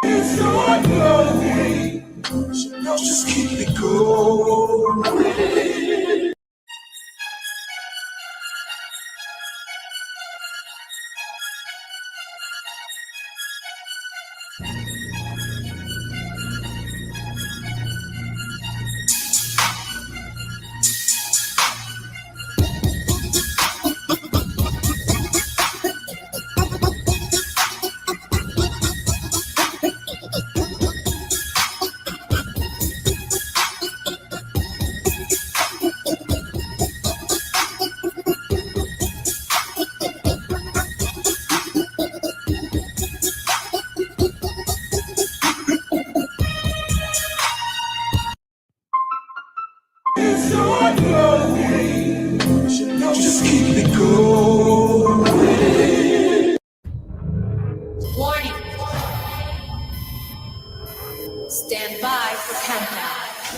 It's not lonely, so just keep it going. It's not lonely, so just keep it going. Warning. Stand by for countdown.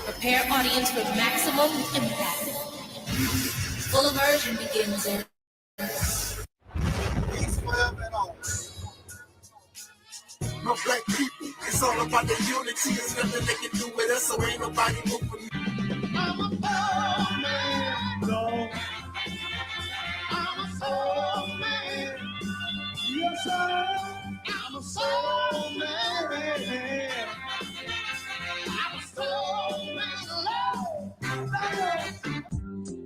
Prepare audience for maximum impact. Full immersion begins in. My black people, it's all about the unity. There's nothing they can do with us, so ain't nobody moving. I'm a soul man, no. I'm a soul man. Yes, sir. I'm a soul man. I'm a soul man.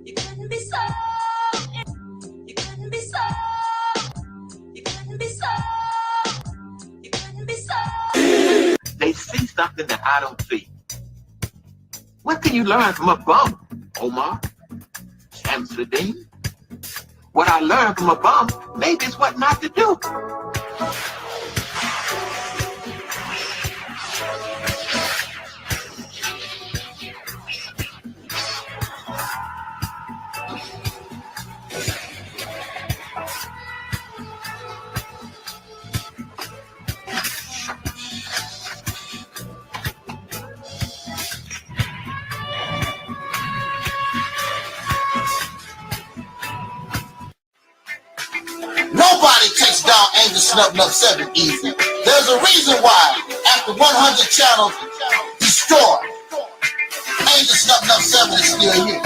You couldn't be so. You couldn't be so. You couldn't be so. You couldn't be so. They see something that I don't see. What can you learn from a bum, Omar? Shamsuddin? What I learned from a bum, maybe it's what not to do. Nobody takes down AdMinister easy. There's a reason why, after 100 channels destroyed, AdMinister is still here.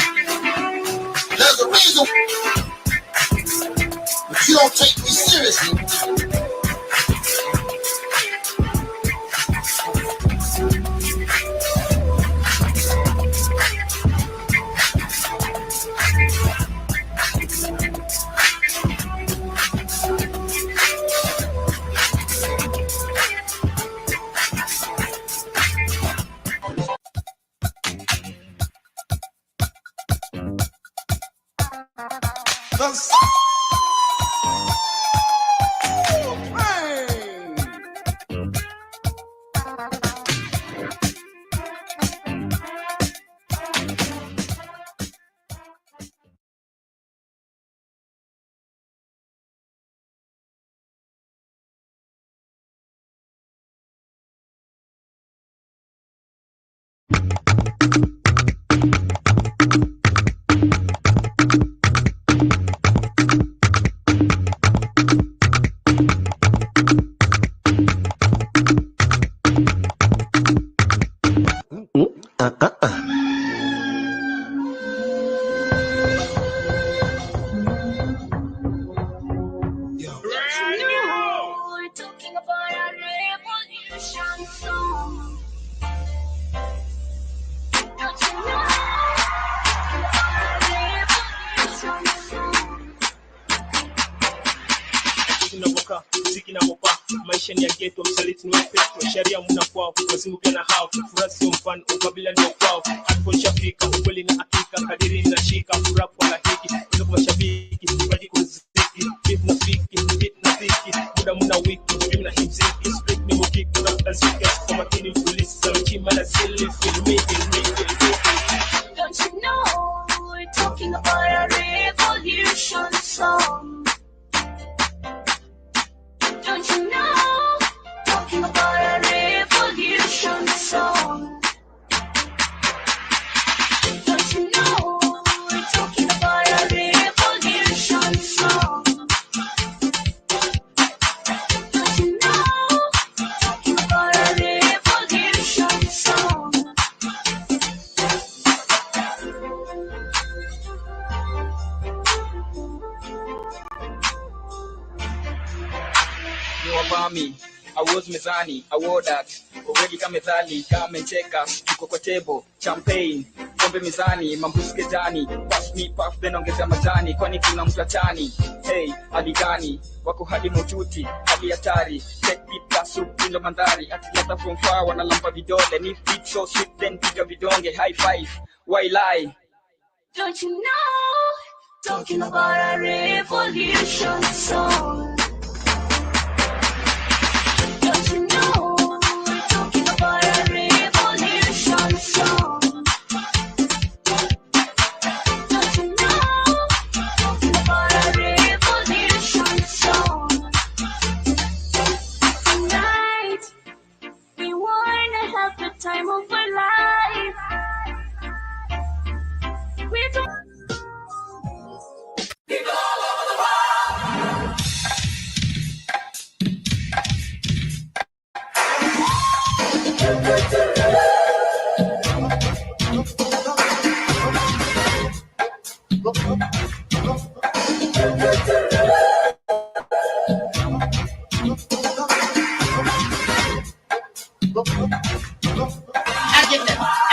There's a reason, but you don't take me seriously. The soul man. We're talking about a revolution song. Don't you know? A revolution song. Muziki na wopa, maisha ni ya ghetto, msaliti ni wafetu, sheria muna kwao, wazimu pia na hao, furaha sio mfano, ukabila ndio kwao, aliposhafika, ukweli na hakika, kadiri inashika, furaha kwa lahiki, kutoka mashabiki, kipaji kuziki, beat na fiki, muda muna wiki, mimi na hipziki, split ni mukiki, rap na ziki, kwa makini mfulisi, samchima na zili, filmiki, Don't you know we're talking about a revolution song? Don't you know talking about a revolution song? Don't you know we're talking about a revolution song? Don't you know wavami awards mezani awardat already kama methali kama cheka tuko kwa table champagne pombe mezani mambuske jani pass me puff then ongeza majani kwani kuna mtatani hey hadi gani wako hadi mojuti hadi hatari take it plus ndo mandhari atleta from far wanalampa vidole ni beat so sweet then piga vidonge high five why lie Don't you know? Talking about a revolution song. Don't you know? Talking about a revolution song. Don't you know? Talking about a revolution song. Tonight, we wanna have the time of our life. We don't.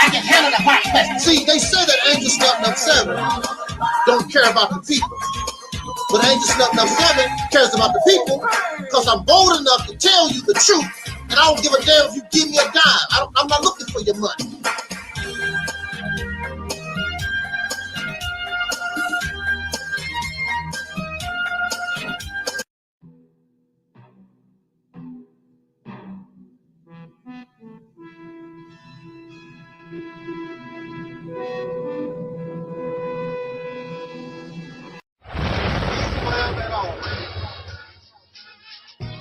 I can handle the hot question. See, they say that Angel Snub 7 don't care about the people. But Angel Snub 7 cares about the people because I'm bold enough to tell you the truth. And I don't give a damn if you give me a dime. I'm not looking for your money.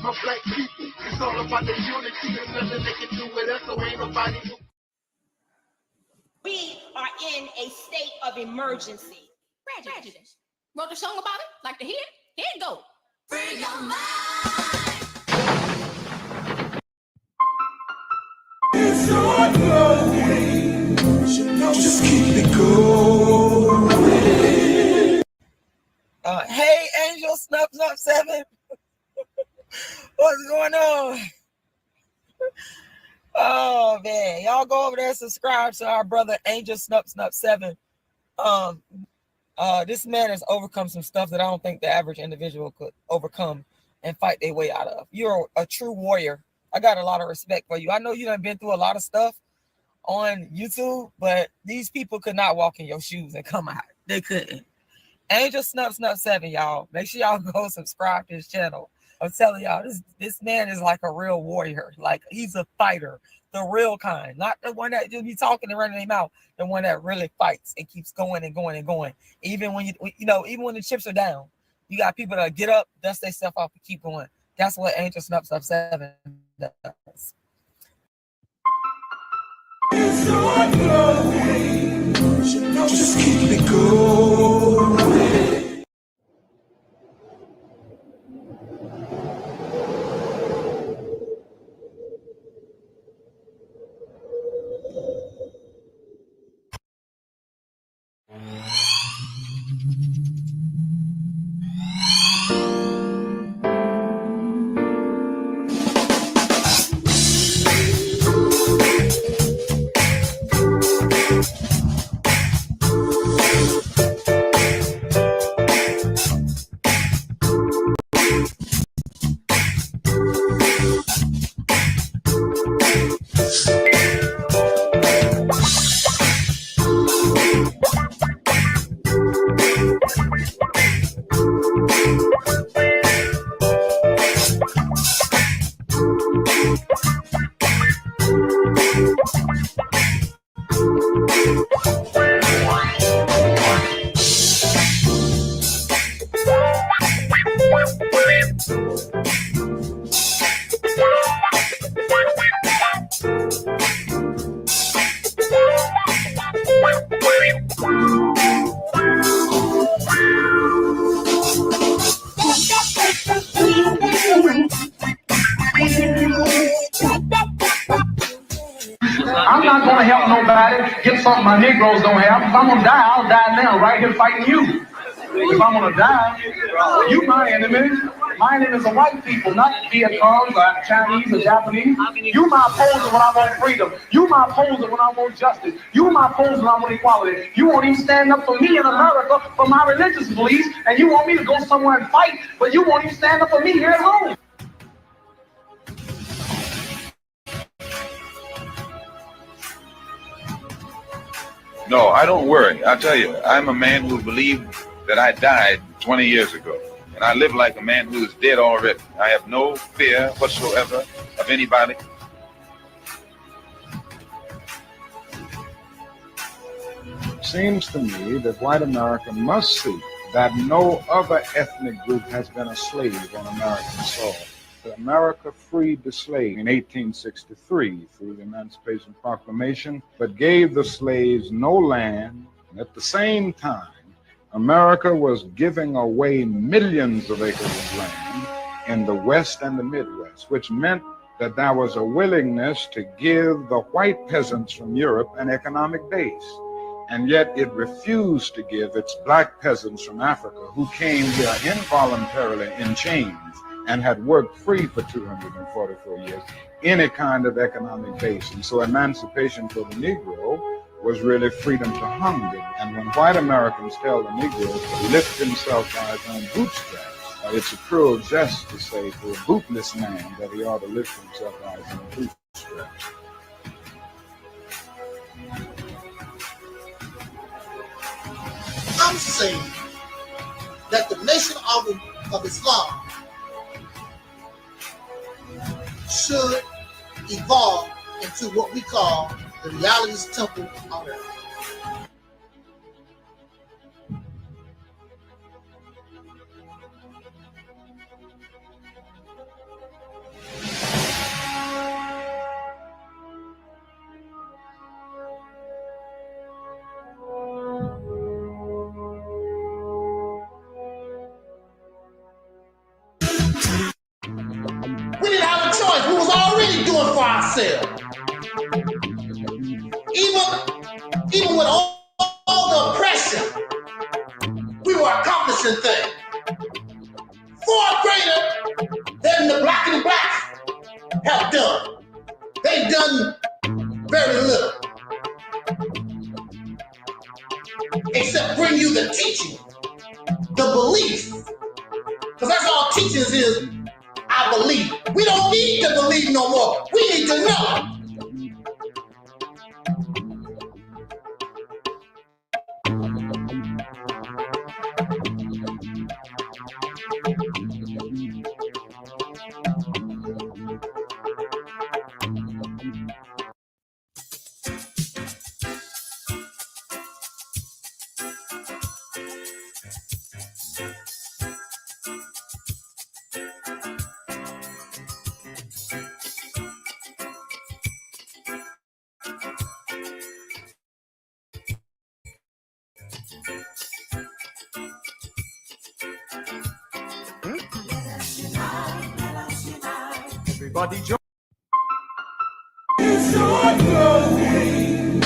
My black people, it's all about the unity. There's nothing they can do with us, so ain't nobody. We are in a state of emergency. Tragedies. Wrote a song about it? Like to hear it? Here it goes. Free your mind. It's your going. Just keep it going. Hey, Angel Snub 7. What's going on? Oh man, y'all go over there and subscribe to our brother Angel Snub 7. This man has overcome some stuff that I don't think the average individual could overcome and fight their way out of. You're a true warrior. I got a lot of respect for you. I know you done been through a lot of stuff on YouTube, but these people could not walk in your shoes and come out. They couldn't. Angel Snub 7, y'all. Make sure y'all go subscribe to his channel. I'm telling y'all, this man is like a real warrior. Like, he's a fighter, the real kind, not the one that just be talking and running their mouth, the one that really fights and keeps going and going and going. Even when even when the chips are down, you got people that get up, dust themselves off, and keep going. That's what Angel Snub 7 does. It's your going. Just keep it going. I'm not going to help nobody get something my Negroes don't have. If I'm going to die, I'll die now, right here fighting you. If I'm going to die, you my enemy. Mining is a white people, not Vietnam or Chinese or Japanese. You my opposer when I want freedom. You my opposer when I want justice. You my opposer when I want equality. You won't even stand up for me in America for my religious beliefs, and you want me to go somewhere and fight, but you won't even stand up for me here at home. No, I don't worry. I'll tell you, I'm a man who believed that I died 20 years ago. And I live like a man who is dead already. I have no fear whatsoever of anybody. Seems to me that white America must see that no other ethnic group has been a slave on American soil. America freed the slave in 1863 through the Emancipation Proclamation, but gave the slaves no land. And at the same time, America was giving away millions of acres of land in the West and the Midwest, which meant that there was a willingness to give the white peasants from Europe an economic base. And yet it refused to give its black peasants from Africa, who came here involuntarily in chains and had worked free for 244 years, any kind of economic base. And so emancipation for the Negro was really freedom to hunger. And when white Americans tell the Negro to lift himself by his own bootstraps, it's a cruel jest to say to a bootless man that he ought to lift himself by his own bootstraps. I'm saying that the Nation of Islam should evolve into what we call the Realist temple on earth. We didn't have a choice. We was already doing for ourselves. Even with all the oppression, we were accomplishing things far greater than the black and blacks have done. They've done very little, except bring you the teaching, the belief, because that's all teachings is. I believe. We don't need to believe no more. We need to know. Everybody join. It's all going.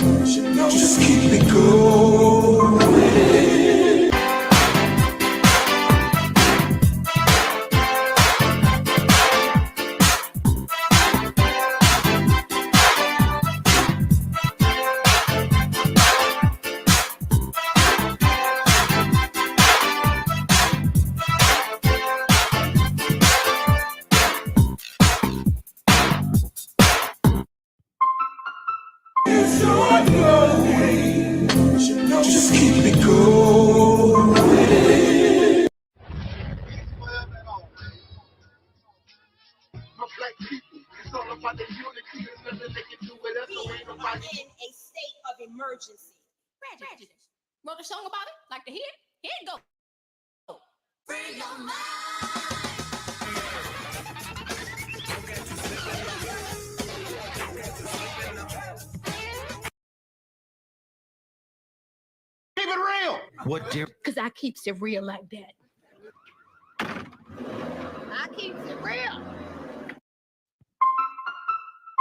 Just keep it going. Just keep it going. My black people, it's all about the unity. There's nothing they can do with us. So ain't nobody in a state of emergency. Prejudice. Wrote a song about it? Like to hear it? Here it go. Free your mind. Keep it real. What dear? Because I keeps it real like that. I keeps it real.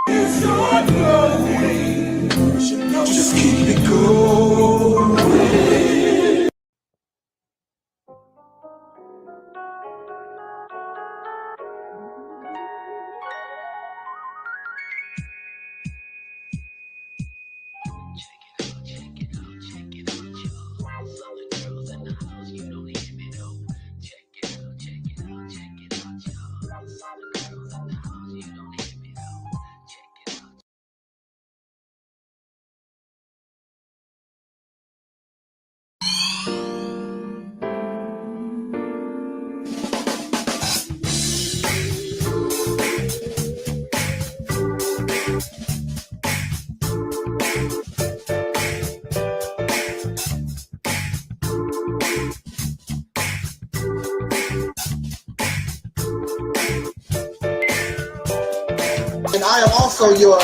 it's all going. Just keep it going. And I am also your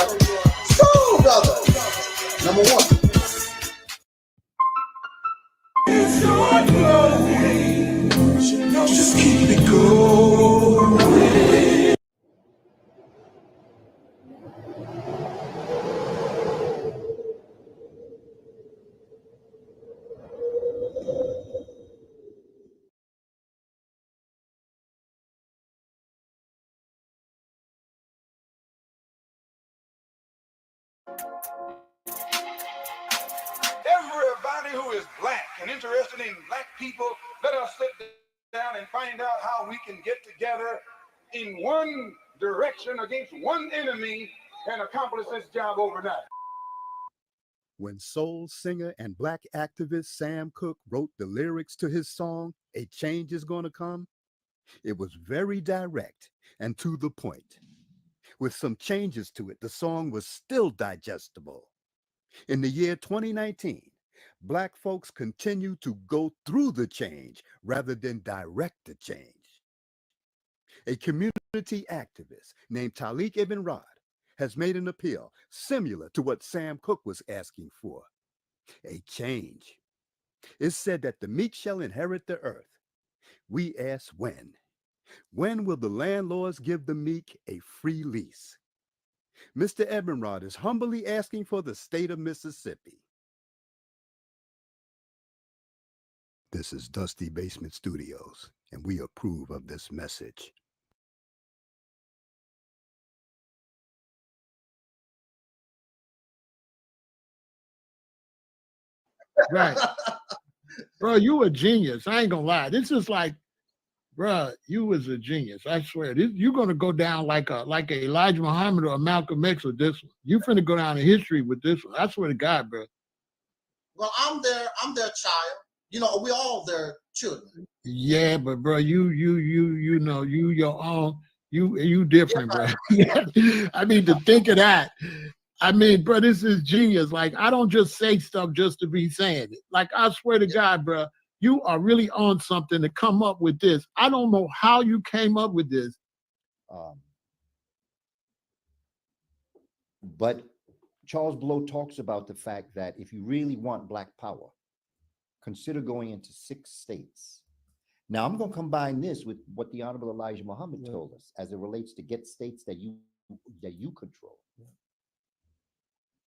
soul brother. Number one. Just keep it going. Everybody who is black and interested in black people, let us sit down and find out how we can get together in one direction against one enemy and accomplish this job overnight. When soul singer and black activist Sam Cooke wrote the lyrics to his song, A Change Is Gonna Come, it was very direct and to the point. With some changes to it, the song was still digestible. In the year 2019, black folks continue to go through the change rather than direct the change. A community activist named Taalik Ibn'rad has made an appeal similar to what Sam Cooke was asking for, a change. It's said that the meek shall inherit the earth. We ask when. When will the landlords give the meek a free lease? Mr. Ibn'rad is humbly asking for the state of Mississippi. This is Dusty Basement Studios, and we approve of this message. Right. Bro, you a genius. I ain't gonna lie. This is like, bro, you was a genius. I swear. You're gonna go down like a Elijah Muhammad or a Malcolm X with this one. You finna go down in history with this one. I swear to God, bro. Well, I'm their child. You know, we all their children. Yeah, but bro, you know, you your own, you different, bro. I mean, to think of that. I mean, bro, this is genius. Like, I don't just say stuff just to be saying it. Like, I swear to God, bro, you are really on something to come up with this. I don't know how you came up with this. But Charles Blow talks about the fact that if you really want black power, consider going into 6 states. Now, I'm going to combine this with what the Honorable Elijah Muhammad told us as it relates to get states that you control.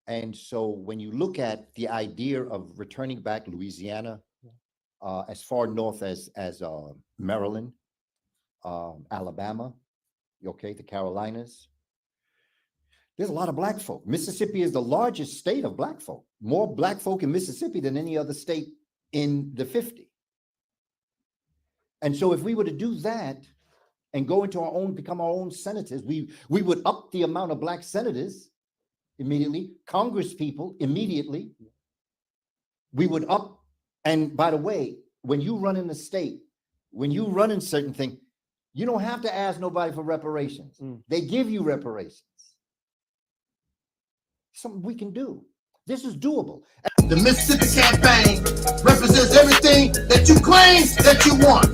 And so when you look at the idea of returning back Louisiana, as far north as Maryland, Alabama, okay, the Carolinas, there's a lot of black folk. Mississippi is the largest state of black folk. More black folk in Mississippi than any other state in the 50. And so if we were to do that and go into our own, become our own senators, we would up the amount of black senators immediately, Congress people immediately. We would up, and by the way, when you run in the state, when you run in certain things, you don't have to ask nobody for reparations. They give you reparations. Something we can do. This is doable. The Mississippi campaign represents everything that you claim that you want.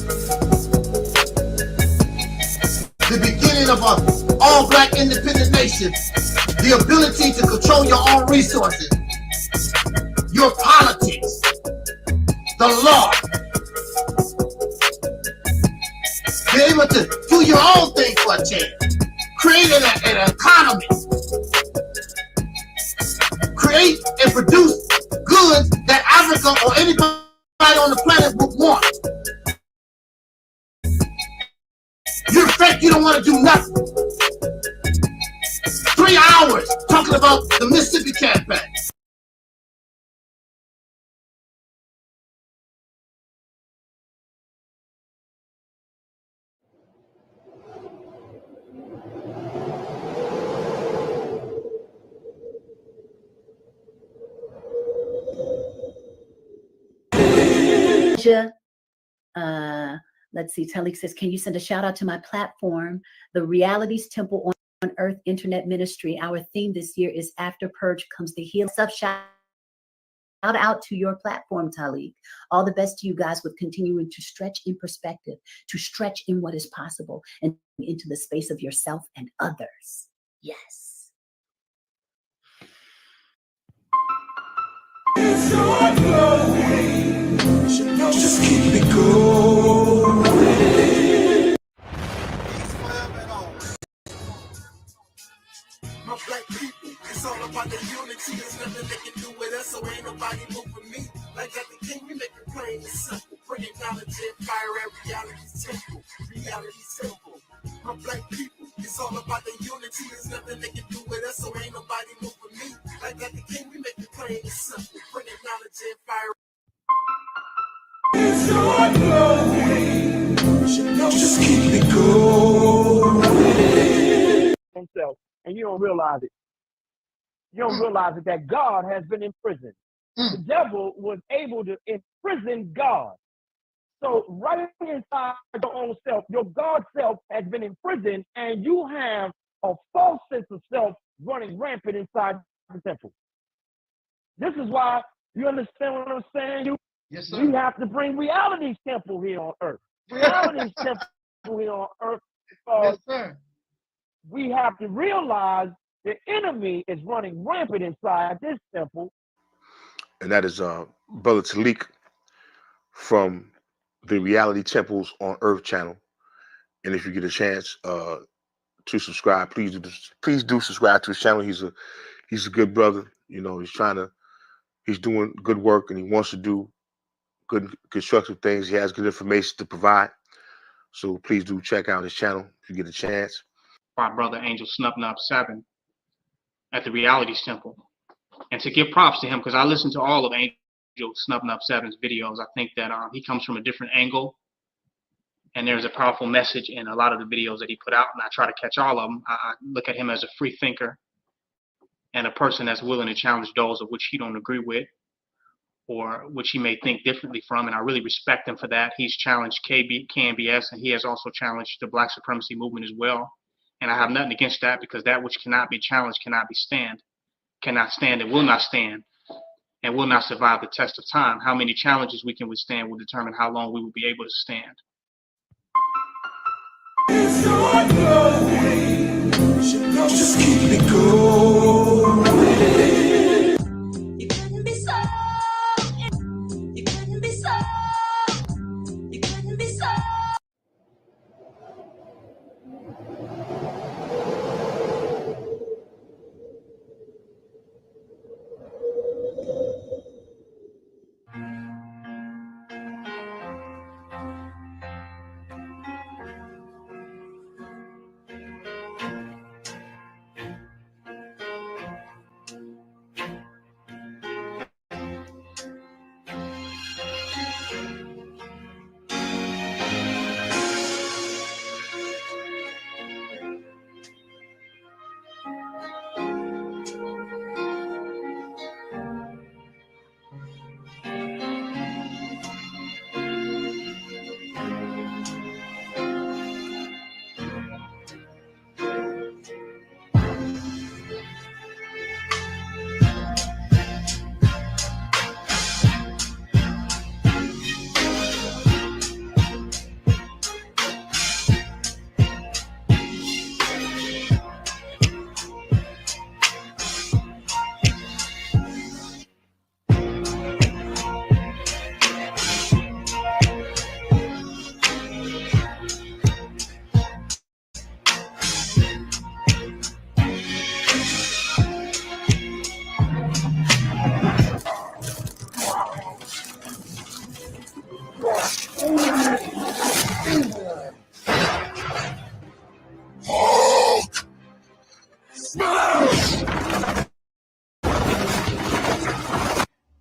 The beginning of an all-black independent nation. The ability to control your own resources, your politics, the law. Be able to do your own thing for a change. Create an economy. Create and produce goods that Africa or anybody on the planet would want. You're fake, you don't want to do nothing. 3 hours talking about the Mississippi campaign. Let's see, Taalik says, can you send a shout out to my platform, the Realities Temple on Earth Internet Ministry? Our theme this year is After Purge Comes the Heal. Shout out to your platform, Taalik. All the best to you guys with continuing to stretch in perspective, to stretch in what is possible and into the space of yourself and others. Yes. Just keep it going. My black people, it's all about the unity. There's nothing they can do with us, so ain't nobody moving me. Like at the king, we make it plain and simple. Bringing knowledge and fire at reality's temple. Reality simple. My black people, it's all about the unity. There's nothing they can do with us, so ain't nobody moving me. Like at the king, we make it plain and simple. Bringing knowledge and fire. Just keep it going. Himself, and you don't realize it. You don't realize it, that God has been imprisoned. The devil was able to imprison God. So right inside your own self, your God self has been imprisoned, and you have a false sense of self running rampant inside the temple. This is why, you understand what I'm saying? Yes, sir. We have to bring reality's temple here on earth. Reality's temple here on earth, because Yes, sir. we have to realize the enemy is running rampant inside this temple. And that is Brother Taalik from the Reality Temples on Earth channel. And if you get a chance to subscribe, please do subscribe to his channel. He's a good brother. You know, he's doing good work, and he wants to do good constructive things. He has good information to provide. So please do check out his channel if you get a chance. My brother Angel Snub 7 at the Realities Temple. And to give props to him, because I listened to all of Angel Snub 7's videos. I think that he comes from a different angle, and there's a powerful message in a lot of the videos that he put out, and I try to catch all of them. I look at him as a free thinker and a person that's willing to challenge those of which he don't agree with or which he may think differently from, and I really respect him for that. He's challenged KNBS, and he has also challenged the Black supremacy movement as well. And I have nothing against that, because that which cannot be challenged cannot stand, and will not stand, and will not survive the test of time. How many challenges we can withstand will determine how long we will be able to stand. Just keep it going. You couldn't be so. You couldn't be so. You couldn't be so.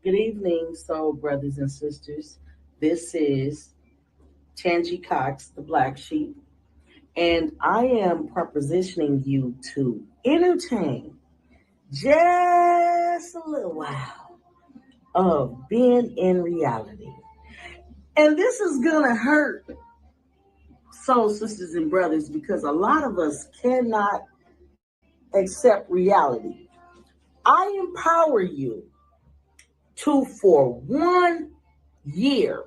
Good evening, soul brothers and sisters. This is Tangi Cox, the Black Sheep, and I am propositioning you to entertain just a little while of being in reality. And this is gonna hurt soul sisters and brothers, because a lot of us cannot accept reality. I empower you to, for 1 year,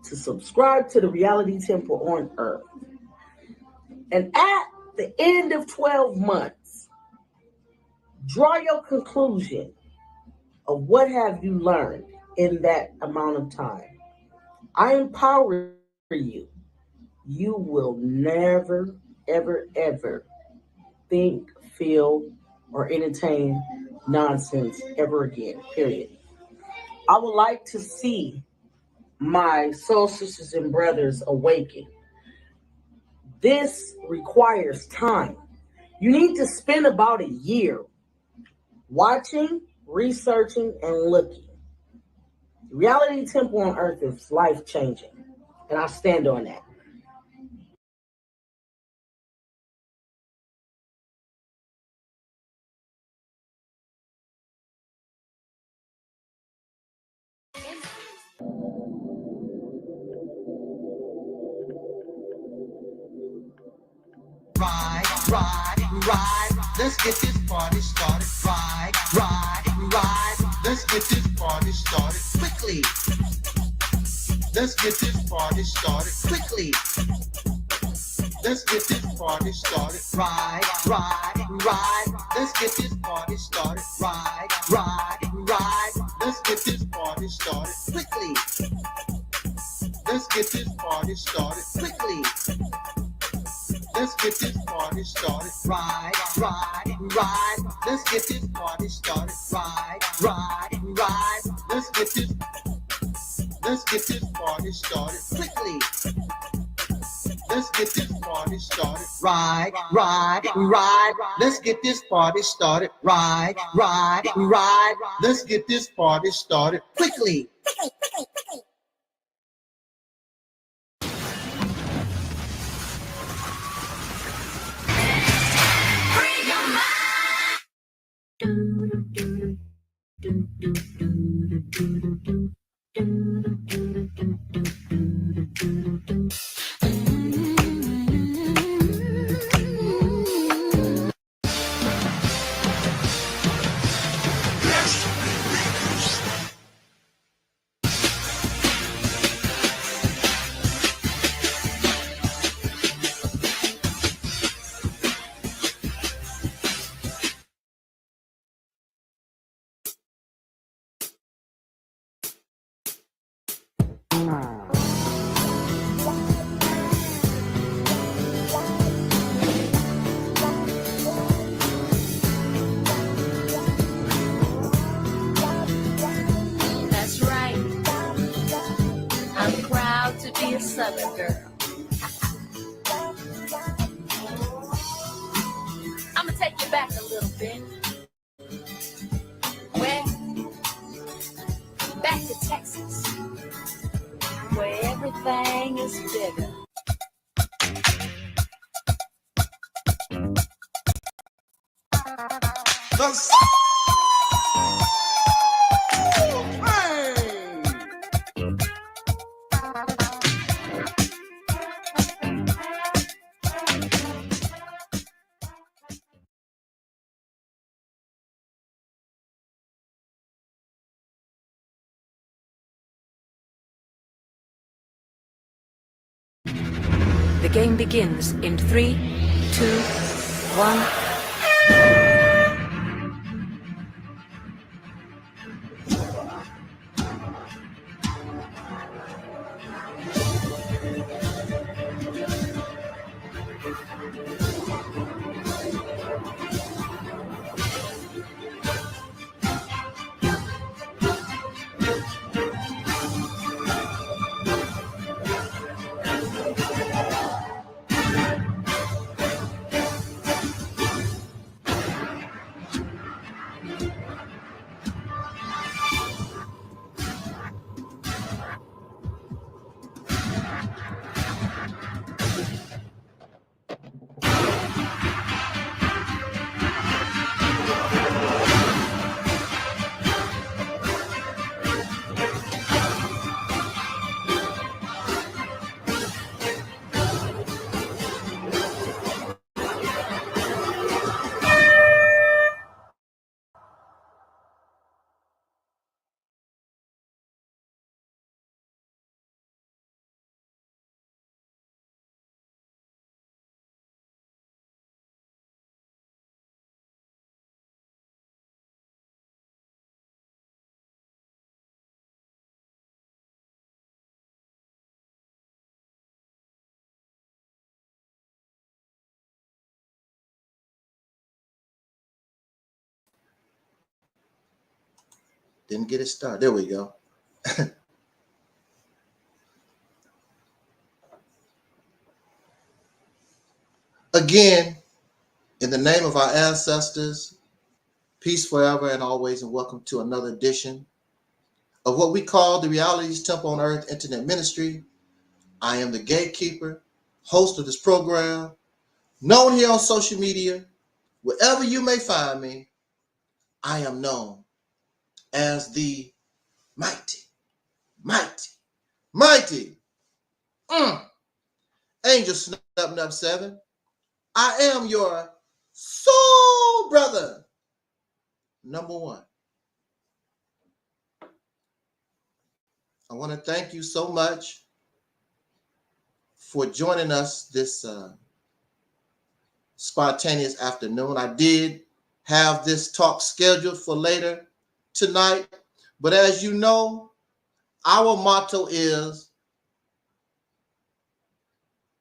to subscribe to the Reality Temple on Earth. And at the end of 12 months, draw your conclusion of what have you learned in that amount of time. I empower you. You will never, ever, ever think, feel, or entertain nonsense ever again, period. I would like to see my soul sisters and brothers awaken. This requires time. You need to spend about a year watching, researching, and looking. Reality Temple on Earth is life-changing, and I stand on that. Ride, let's get this party started. Ride, let's get this party started quickly. Let's get this party started quickly. Let's get this party started. Ride, let's get this party started. Ride, let's get this party started quickly. Let's get this party started quickly. Let's get this party started. Ride, let's get this party started. Ride, let's get this party started quickly. Let's get this party started. Ride, let's get this party started. Ride, let's get this party started quickly. That's right. I'm proud to be a Southern girl. I'm gonna take you back a little bit. Where? Back to Texas, where everything is bigger. The game begins in 3, 2, 1. Didn't get it started. There we go. Again, in the name of our ancestors, peace forever and always, and welcome to another edition of what we call the Realities Temple on Earth Internet Ministry. I am the gatekeeper, host of this program, known here on social media. Wherever you may find me, I am known as the mighty Angel Snub 7. I am your soul brother, number one. I want to thank you so much for joining us this spontaneous afternoon. I did have this talk scheduled for later tonight, but as you know, our motto is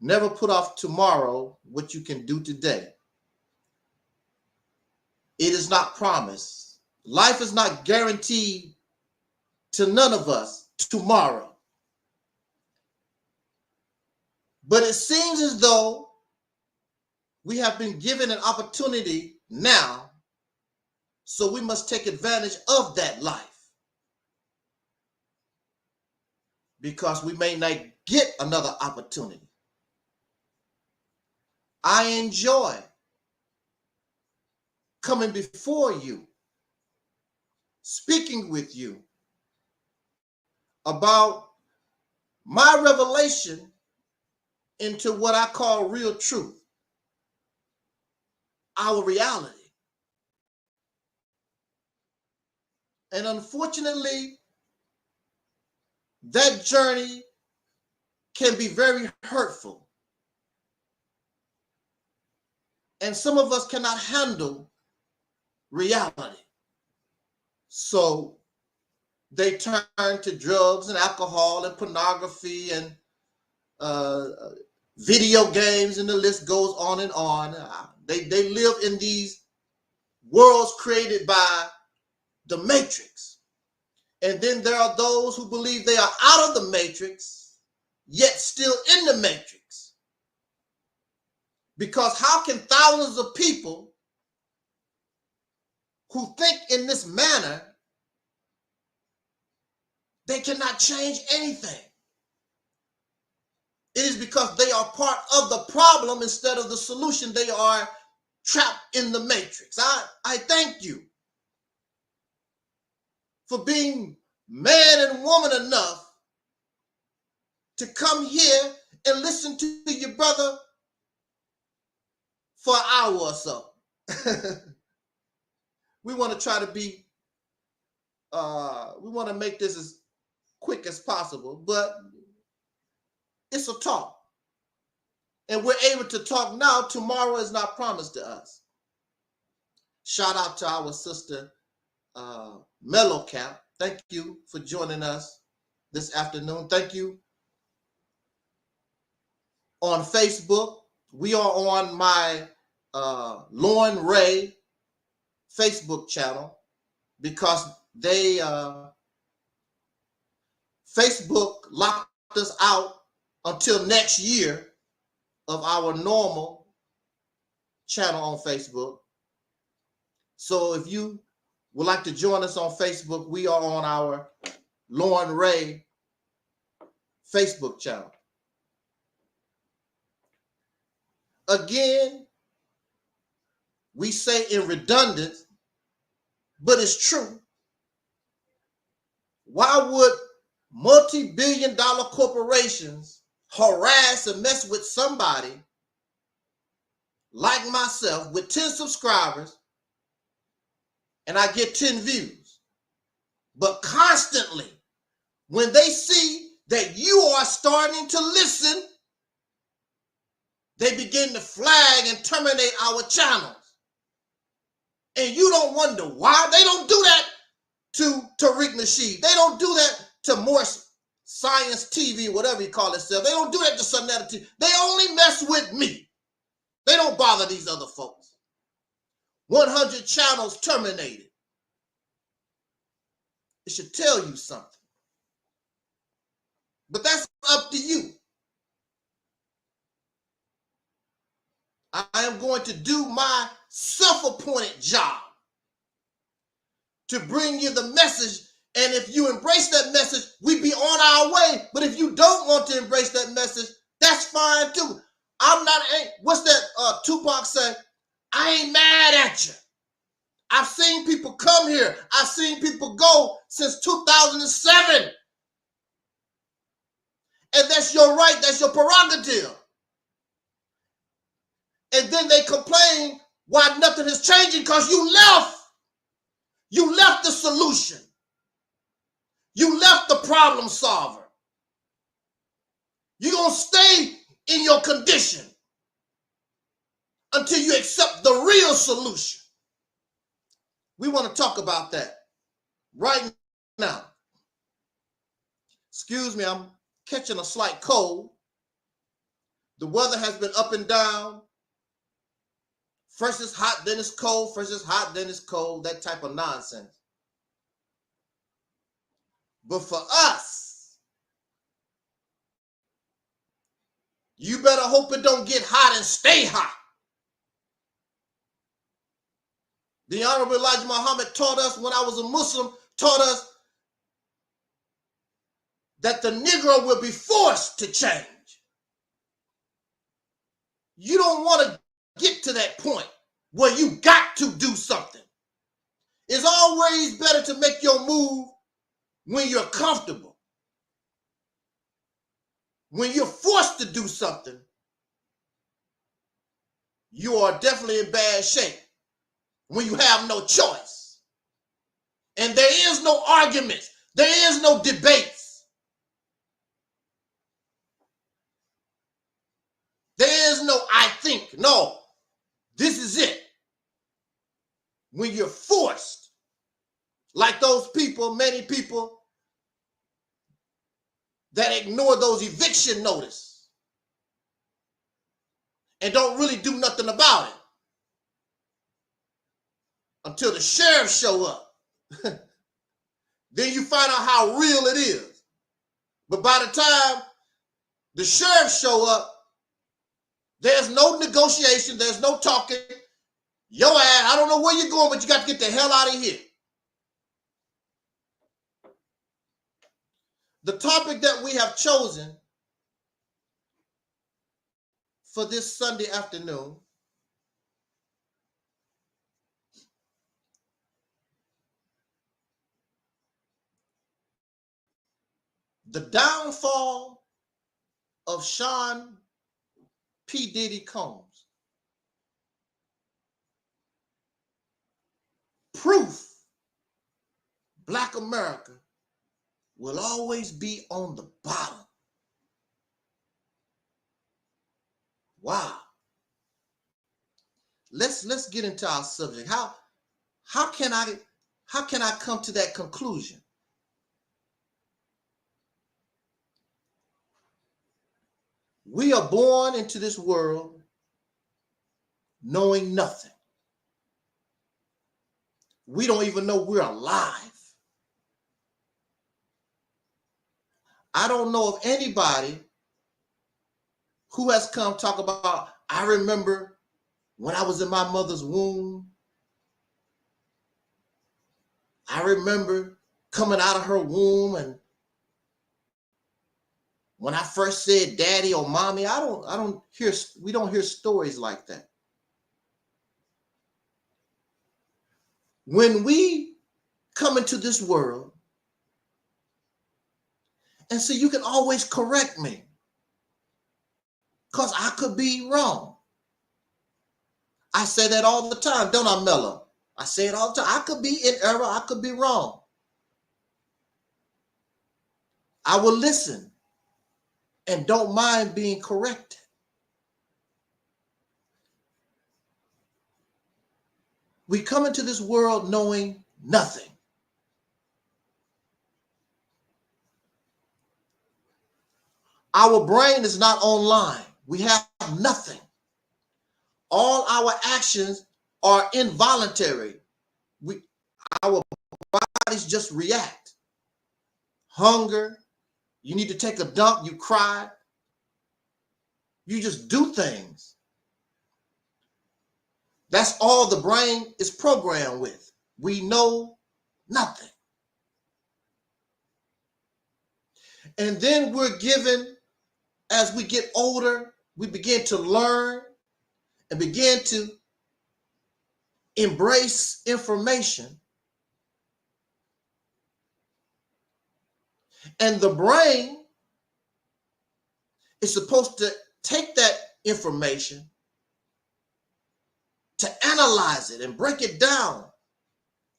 never put off tomorrow what you can do today. It is not promised. Life is not guaranteed to none of us tomorrow. But it seems as though we have been given an opportunity now, so we must take advantage of that life, because we may not get another opportunity. I enjoy coming before you, speaking with you about my revelation into what I call real truth, our reality. And unfortunately, that journey can be very hurtful. And some of us cannot handle reality. So they turn to drugs and alcohol and pornography and video games, and the list goes on and on. They live in these worlds created by the Matrix. And then there are those who believe they are out of the Matrix, yet still in the Matrix. Because how can thousands of people who think in this manner, they cannot change anything? It is because they are part of the problem instead of the solution. They are trapped in the Matrix. I thank you for being man and woman enough to come here and listen to your brother for an hour or so. We want to try to be, we want to make this as quick as possible, but it's a talk. And we're able to talk now. Tomorrow is not promised to us. Shout out to our sister, Mellow Cap. Thank you for joining us this afternoon. Thank you. On Facebook, we are on my Lauren Ray Facebook channel, because they Facebook locked us out until next year of our normal channel on Facebook. So if you would like to join us on Facebook, we are on our Lauren Ray Facebook channel. Again, we say in redundant, but it's true. Why would multi-billion-dollar corporations harass and mess with somebody like myself with 10 subscribers and I get 10 views? But constantly, when they see that you are starting to listen, they begin to flag and terminate our channels. And you don't wonder why. They don't do that to Tariq Nasheed. They don't do that to Morse Science TV, whatever you call itself. They don't do that to Sunetta TV. They only mess with me. They don't bother these other folks. 100 channels terminated. It should tell you something. But that's up to you. I am going to do my self-appointed job to bring you the message. And if you embrace that message, we be on our way. But if you don't want to embrace that message, that's fine too. What's that Tupac say? I ain't mad at you. I've seen people come here. I've seen people go since 2007. And that's your right. That's your prerogative. And then they complain why nothing is changing because you left. You left the solution. You left the problem solver. You're going to stay in your condition until you accept the real solution. We want to talk about that right now. Excuse me, I'm catching a slight cold. The weather has been up and down. First it's hot, then it's cold. First it's hot, then it's cold. That type of nonsense. But for us, you better hope it don't get hot and stay hot. The Honorable Elijah Muhammad taught us, when I was a Muslim, taught us that the Negro will be forced to change. You don't want to get to that point where you got to do something. It's always better to make your move when you're comfortable. When you're forced to do something, you are definitely in bad shape. When you have no choice. And there is no arguments. There is no debates. There is no I think. No, this is it. When you're forced, like those people, many people that ignore those eviction notices and don't really do nothing about it until the sheriff show up. Then you find out how real it is. But by the time the sheriff show up, there's no negotiation, there's no talking. Your ass, I don't know where you're going, but you got to get the hell out of here. The topic that we have chosen for this Sunday afternoon the downfall of Sean P. Diddy Combs. Proof Black America will always be on the bottom. Wow. Let's get into our subject. How can I come to that conclusion? We are born into this world knowing nothing. We don't even know we're alive. I don't know of anybody who has come talk about, I remember when I was in my mother's womb. I remember coming out of her womb, and when I first said daddy or mommy, we don't hear stories like that. When we come into this world, and so you can always correct me, because I could be wrong. I say that all the time, don't I, Mello? I say it all the time. I could be in error, I could be wrong. I will listen and don't mind being corrected. We come into this world knowing nothing. Our brain is not online. We have nothing. All our actions are involuntary. Our bodies just react. hunger, you need to take a dump, you cry. You just do things. That's all the brain is programmed with. We know nothing. And then we're given, as we get older, we begin to learn and begin to embrace information. And the brain is supposed to take that information, to analyze it and break it down,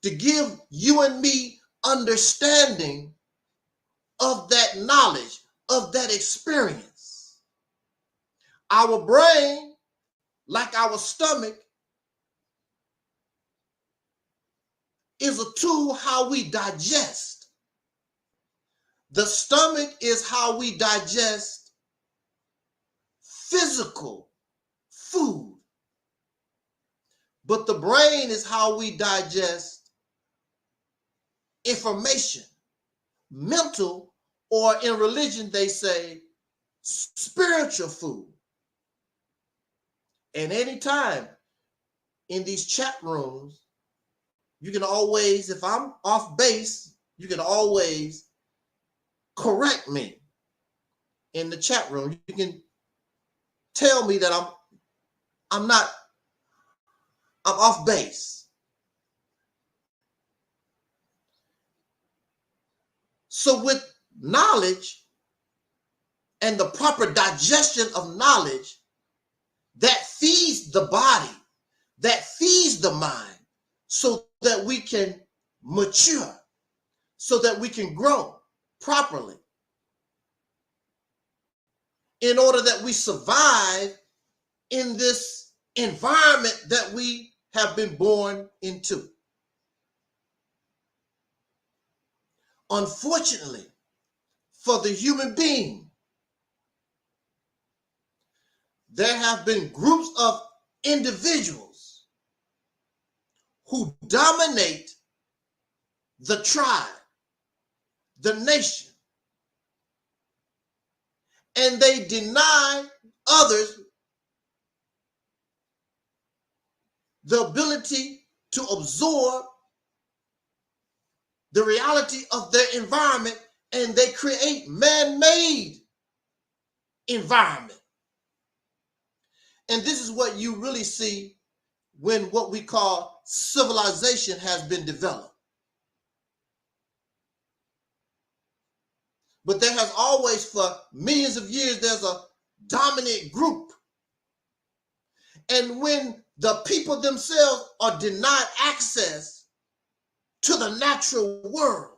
to give you and me understanding of that knowledge, of that experience. Our brain, like our stomach, is a tool how we digest. The stomach is how we digest physical food. But the brain is how we digest information, mental, or in religion they say spiritual food. And anytime in these chat rooms, you can always, if I'm off base, you can always correct me in the chat room. You can tell me that I'm off base. So with knowledge and the proper digestion of knowledge, that feeds the body, that feeds the mind, so that we can mature, so that we can grow properly, in order that we survive in this environment that we have been born into. Unfortunately, for the human being, there have been groups of individuals who dominate the tribe, the nation, and they deny others the ability to absorb the reality of their environment, and they create man-made environment. And this is what you really see when what we call civilization has been developed. But there has always, for millions of years, there's a dominant group. And when the people themselves are denied access to the natural world,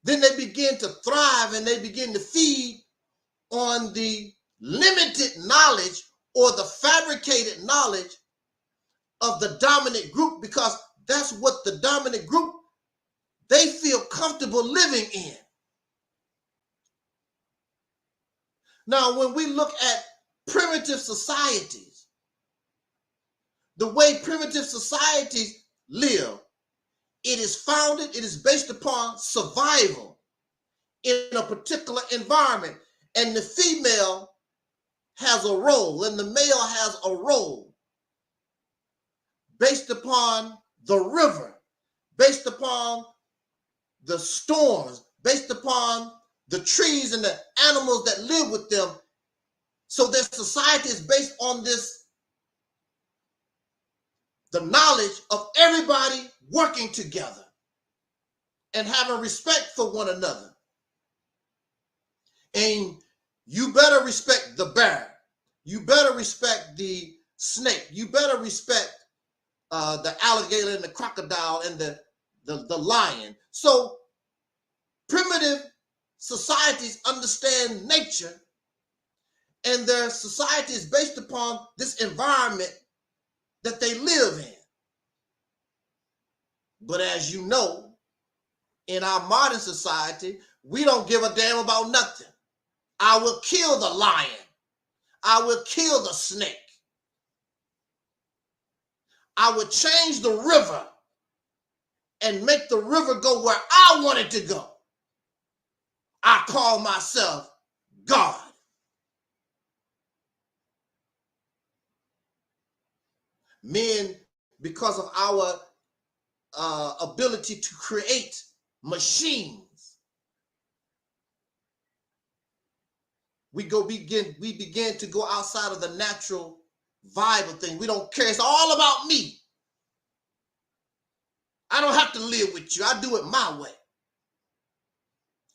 then they begin to thrive and they begin to feed on the limited knowledge or the fabricated knowledge of the dominant group, because that's what the dominant group, they feel comfortable living in. Now, when we look at primitive societies, the way primitive societies live, it is based upon survival in a particular environment. And the female has a role and the male has a role based upon the river, based upon the storms, based upon the trees and the animals that live with them. So their society is based on this, the knowledge of everybody working together and having respect for one another. And you better respect the bear. You better respect the snake. You better respect the alligator and the crocodile and the lion. So primitive societies understand nature, and their society is based upon this environment that they live in. But as you know, in our modern society, we don't give a damn about nothing. I will kill the lion. I will kill the snake. I will change the river and make the river go where I want it to go. I call myself God. Men, because of our ability to create machines, we begin to go outside of the natural vibe of things. We don't care. It's all about me. I don't have to live with you. I do it my way.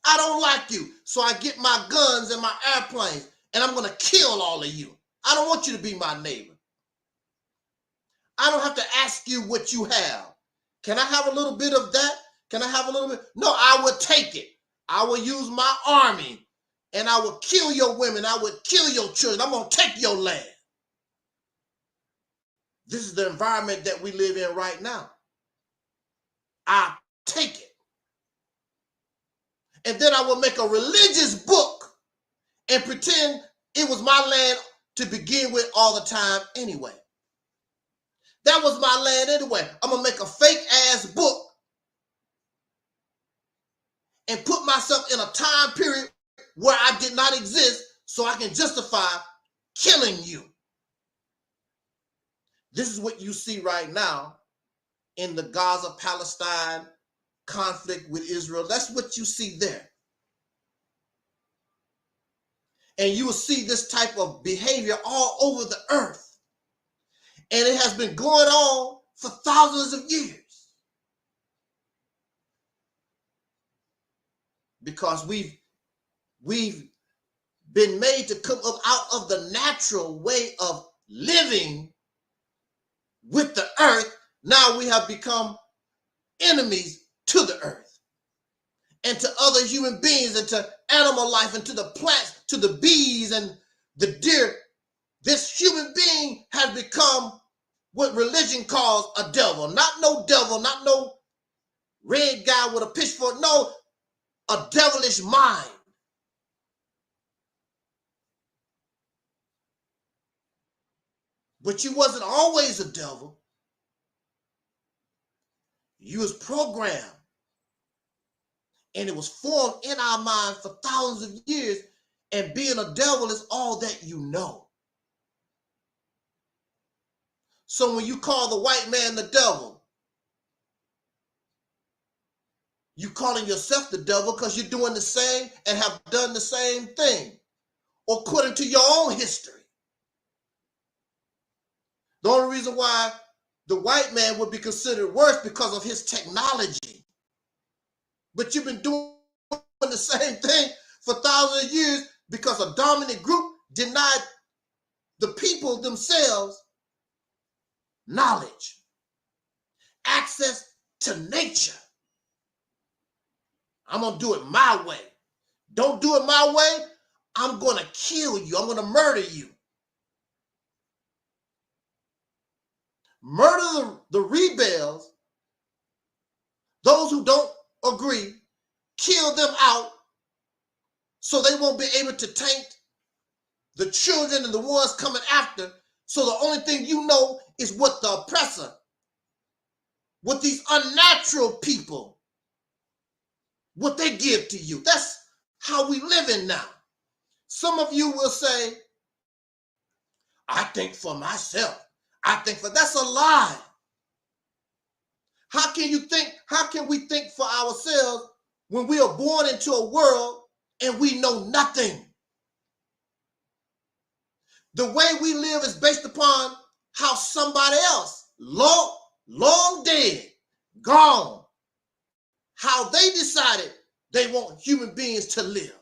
I don't like you, so I get my guns and my airplanes, and I'm going to kill all of you. I don't want you to be my neighbor. I don't have to ask you what you have. Can I have a little bit of that? Can I have a little bit? No, I will take it. I will use my army, and I will kill your women. I will kill your children. I'm going to take your land. This is the environment that we live in right now. I take it. And then I will make a religious book and pretend it was my land to begin with all the time anyway. That was my land anyway. I'm going to make a fake ass book and put myself in a time period where I did not exist so I can justify killing you. This is what you see right now in the Gaza-Palestine conflict with Israel. That's what you see there. And you will see this type of behavior all over the earth. And it has been going on for thousands of years. Because we've been made to come up out of the natural way of living with the earth. Now we have become enemies to the earth and to other human beings and to animal life and to the plants, to the bees and the deer. This human being has become what religion calls a devil. Not no devil, not no red guy with a pitchfork. No, a devilish mind. But you wasn't always a devil. You was programmed. And it was formed in our mind for thousands of years. And being a devil is all that you know. So when you call the white man the devil, you calling yourself the devil because you're doing the same and have done the same thing according to your own history. The only reason why the white man would be considered worse because of his technology. But you've been doing the same thing for thousands of years because a dominant group denied the people themselves knowledge, access to nature. I'm going to do it my way. Don't do it my way, I'm going to kill you. I'm going to murder you. Murder the rebels, those who don't agree, kill them out so they won't be able to taint the children and the ones coming after. So the only thing you know is what the oppressor, what these unnatural people, what they give to you. That's how we live in now. Some of you will say, I think for myself. That's a lie. How can we think for ourselves when we are born into a world and we know nothing? The way we live is based upon how somebody else, long dead, gone, how they decided they want human beings to live.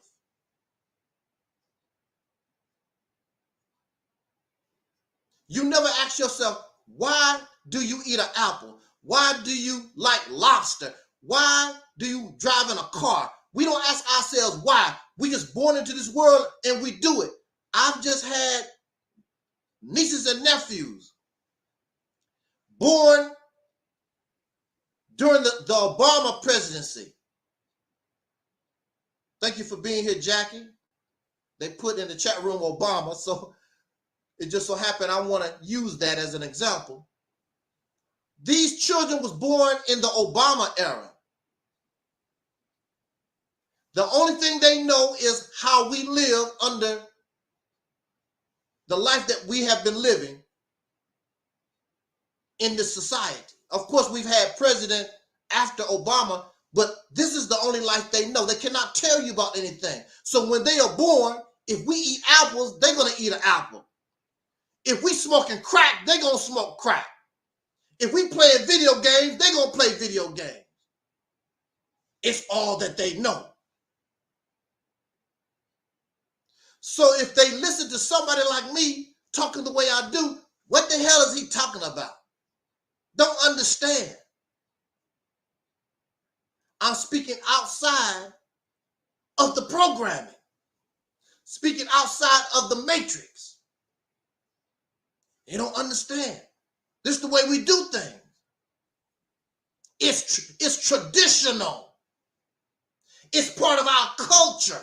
You never ask yourself, why do you eat an apple? Why do you like lobster? Why do you drive in a car? We don't ask ourselves why. We just born into this world and we do it. I've just had nieces and nephews born during the Obama presidency. Thank you for being here, Jackie. They put in the chat room Obama, so it just so happened I want to use that as an example. These children was born in the Obama era. The only thing they know is how we live under the life that we have been living in this society. Of course, we've had president after Obama, but this is the only life they know. They cannot tell you about anything. So when they are born, if we eat apples, they're going to eat an apple. If we smoking crack, they're going to smoke crack. If we playing video games, they're going to play video games. It's all that they know. So if they listen to somebody like me talking the way I do, what the hell is he talking about? Don't understand. I'm speaking outside of the programming, speaking outside of the matrix. They don't understand. This is the way we do things. It's traditional. It's part of our culture.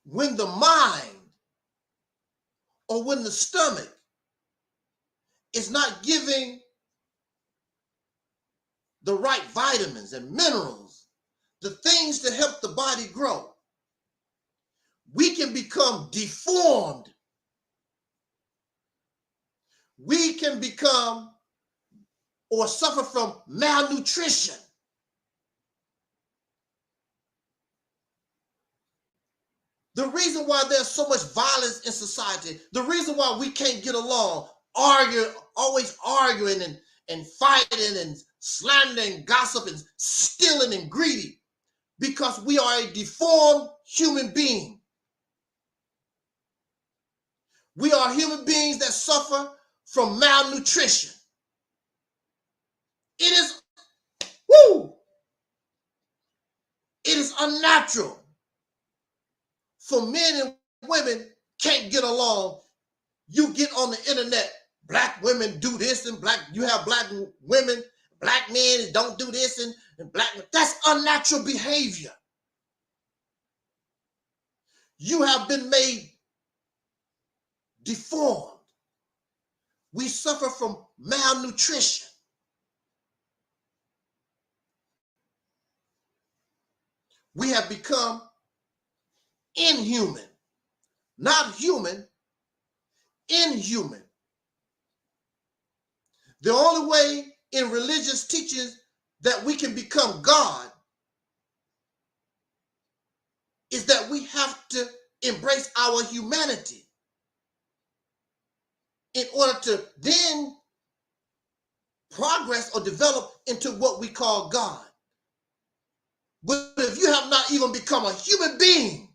When the mind or when the stomach is not giving the right vitamins and minerals, the things to help the body grow, we can become deformed. We can become or suffer from malnutrition. The reason why there's so much violence in society, the reason why we can't get along, always arguing and fighting and slandering, gossip and stealing and greedy, because we are a deformed human being. We are human beings that suffer from malnutrition. It is unnatural for men and women can't get along. You get on the internet, black women do this and you have black women, black men don't do this and black men. That's unnatural behavior. You have been made deformed. We suffer from malnutrition. We have become inhuman, not human, inhuman. The only way in religious teachings that we can become God is that we have to embrace our humanity in order to then progress or develop into what we call God. But if you have not even become a human being,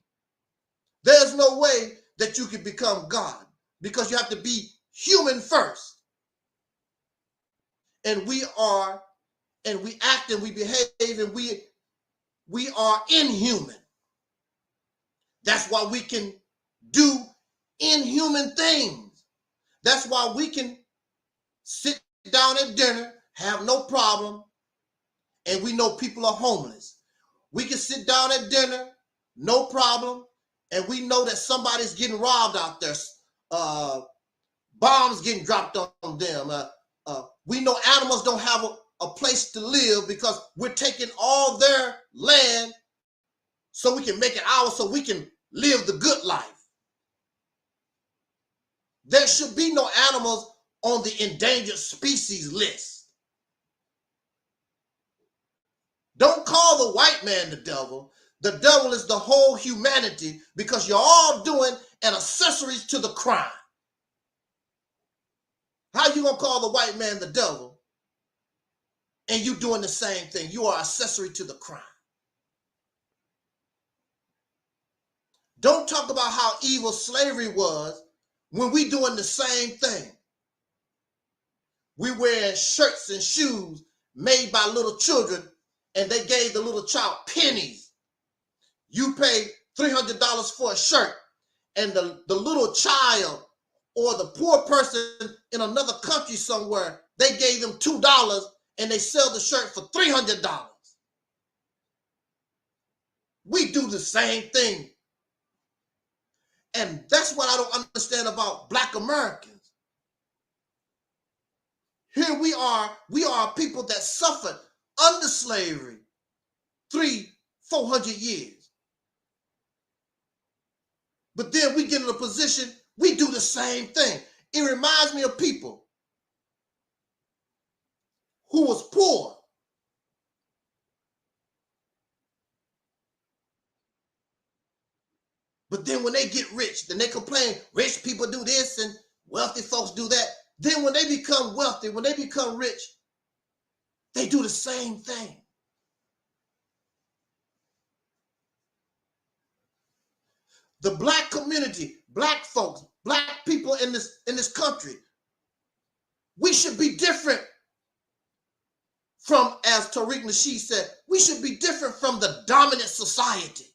there's no way that you can become God, because you have to be human first. And we are, and we act and we behave and we are inhuman. That's why we can do inhuman things. That's why we can sit down at dinner, have no problem, and we know people are homeless. We can sit down at dinner, no problem, and we know that somebody's getting robbed out there. Bombs getting dropped on them. We know animals don't have a place to live because we're taking all their land so we can make it ours, so we can live the good life. There should be no animals on the endangered species list. Don't call the white man the devil. The devil is the whole humanity, because you're all doing an accessory to the crime. How you gonna call the white man the devil and you doing the same thing? You are accessory to the crime. Don't talk about how evil slavery was when we doing the same thing. We wearing shirts and shoes made by little children, and they gave the little child pennies. You pay $300 for a shirt, and the little child or the poor person in another country somewhere, they gave them $2 and they sell the shirt for $300. We do the same thing. And that's what I don't understand about Black Americans. Here we are people that suffered under slavery 300-400 years. But then we get in a position, we do the same thing. It reminds me of people who was poor. But then when they get rich, then they complain, rich people do this and wealthy folks do that. Then when they become wealthy, when they become rich, they do the same thing. The Black community, Black folks, Black people in this country, we should be different from, as Tariq Nasheed said, we should be different from the dominant society.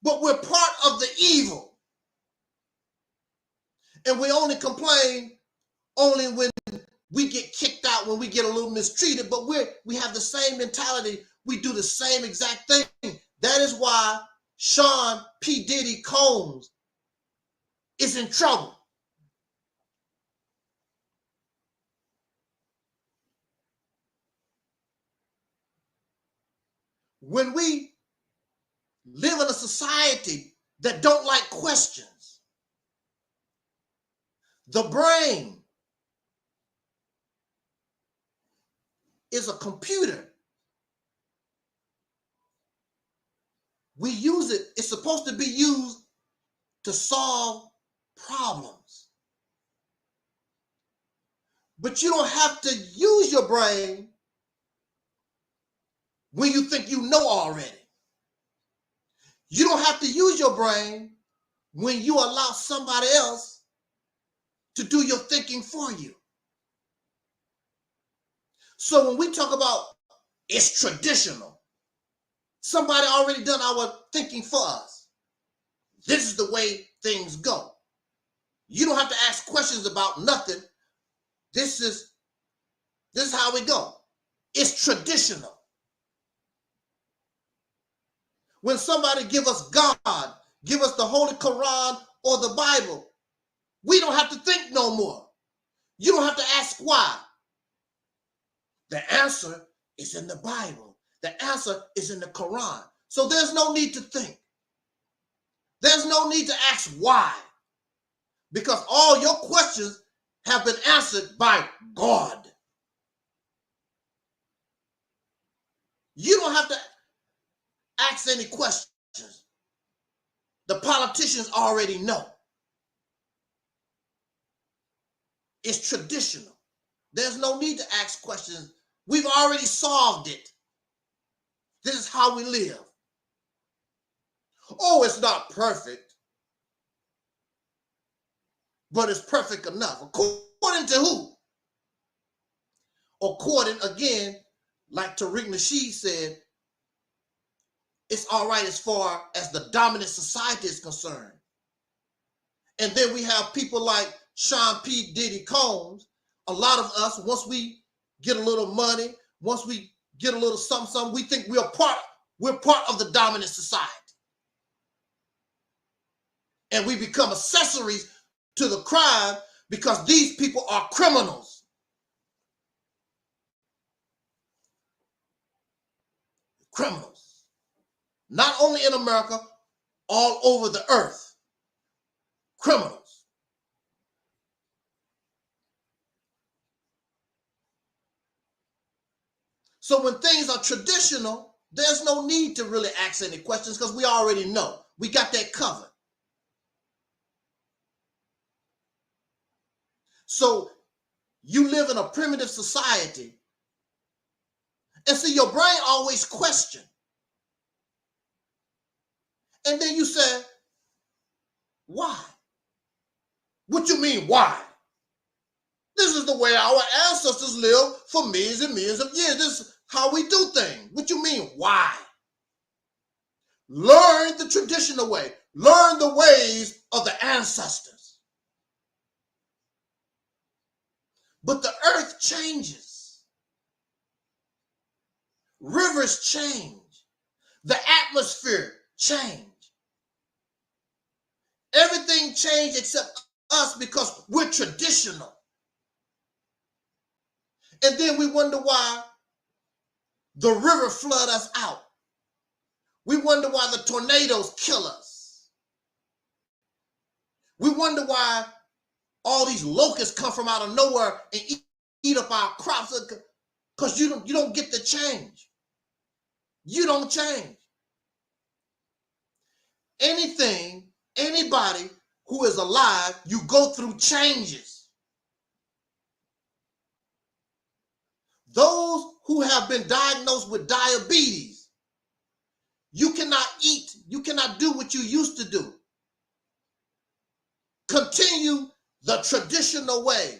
But we're part of the evil. And we only complain only when we get kicked out, when we get a little mistreated, but we have the same mentality. We do the same exact thing. That is why Sean P. Diddy Combs is in trouble. When we live in a society that don't like questions, the brain is a computer. We use it, it's supposed to be used to solve problems. But you don't have to use your brain when you think you know already. You don't have to use your brain when you allow somebody else to do your thinking for you. So when we talk about it's traditional, somebody already done our thinking for us. This is the way things go. You don't have to ask questions about nothing. This is how we go. It's traditional. When somebody give us God, give us the Holy Quran or the Bible, we don't have to think no more. You don't have to ask why. The answer is in the Bible. The answer is in the Quran. So there's no need to think. There's no need to ask why. Because all your questions have been answered by God. You don't have to ask any questions. The politicians already know. It's traditional. There's no need to ask questions. We've already solved it. This is how we live. Oh, it's not perfect, but it's perfect enough. According to who? According, again, like Tariq Nasheed said, it's all right as far as the dominant society is concerned. And then we have people like Sean P. Diddy Combs. A lot of us, once we get a little money, once we get a little something, we think we're part of the dominant society. And we become accessories to the crime because these people are criminals. Criminals. Not only in America, all over the earth. Criminals. So when things are traditional, there's no need to really ask any questions because we already know. We got that covered. So you live in a primitive society and see your brain always question. And then you say, why? What you mean, why? This is the way our ancestors lived for millions and millions of years. This is how we do things. What you mean, why? Learn the traditional way. Learn the ways of the ancestors. But the earth changes. Rivers change. The atmosphere change. Everything changed except us because we're traditional. And then we wonder why the river flood us out. We wonder why the tornadoes kill us. We wonder why all these locusts come from out of nowhere and eat up our crops, because you don't get the change. You don't change. Anything, anybody who is alive, you go through changes. Those who have been diagnosed with diabetes, you cannot eat, you cannot do what you used to do. Continue the traditional way,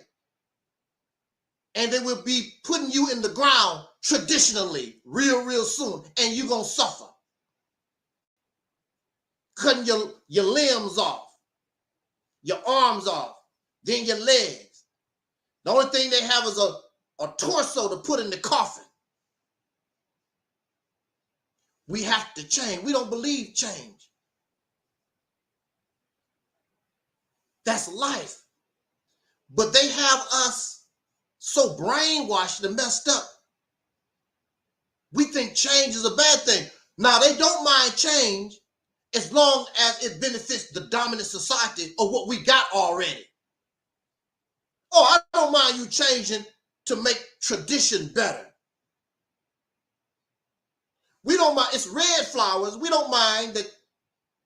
and they will be putting you in the ground traditionally real soon, and you're going to suffer. Cutting your limbs off, your arms off, then your legs. The only thing they have is a torso to put in the coffin. We have to change. We don't believe change. That's life. But they have us so brainwashed and messed up. We think change is a bad thing. Now, they don't mind change as long as it benefits the dominant society or what we got already. Oh, I don't mind you changing to make tradition better. We don't mind. It's red flowers. We don't mind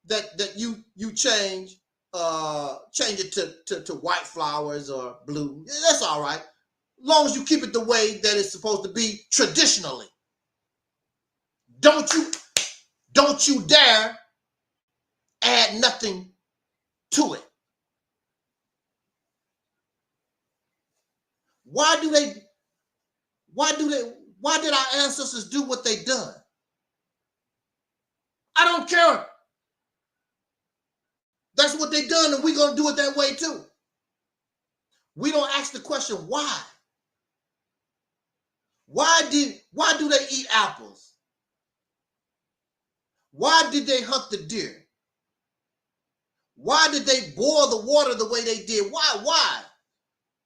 that you change it to white flowers or blue. That's all right, as long as you keep it the way that it's supposed to be traditionally. Don't you dare add nothing to it. Why did our ancestors do what they done? I don't care. That's what they done, and we're going to do it that way too. We don't ask the question, why? Why do they eat apples? Why did they hunt the deer? Why did they boil the water the way they did? Why?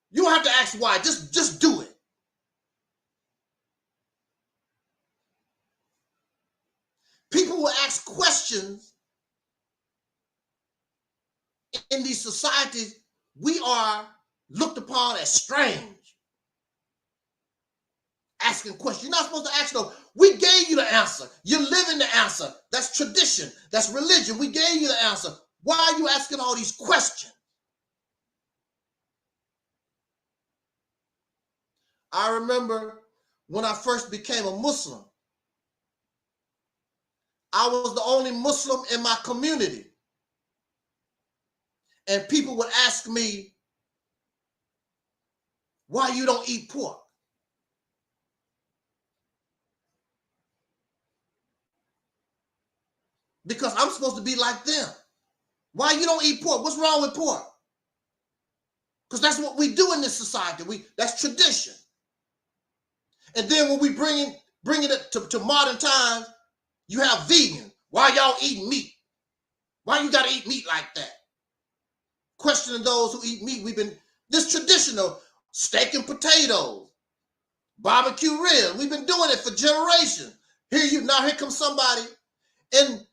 You don't have to ask why. Just do it. People will ask questions in these societies. We are looked upon as strange. Asking questions. You're not supposed to ask them. We gave you the answer. You're living the answer. That's tradition. That's religion. We gave you the answer. Why are you asking all these questions? I remember when I first became a Muslim, I was the only Muslim in my community. And people would ask me, why you don't eat pork? Because I'm supposed to be like them. Why you don't eat pork? What's wrong with pork? Because that's what we do in this society. That's tradition. And then when we bring it to modern times, you have vegans. Why y'all eating meat? Why you gotta eat meat like that? Questioning those who eat meat. This traditional steak and potatoes, barbecue ribs. We've been doing it for generations. Here comes somebody, and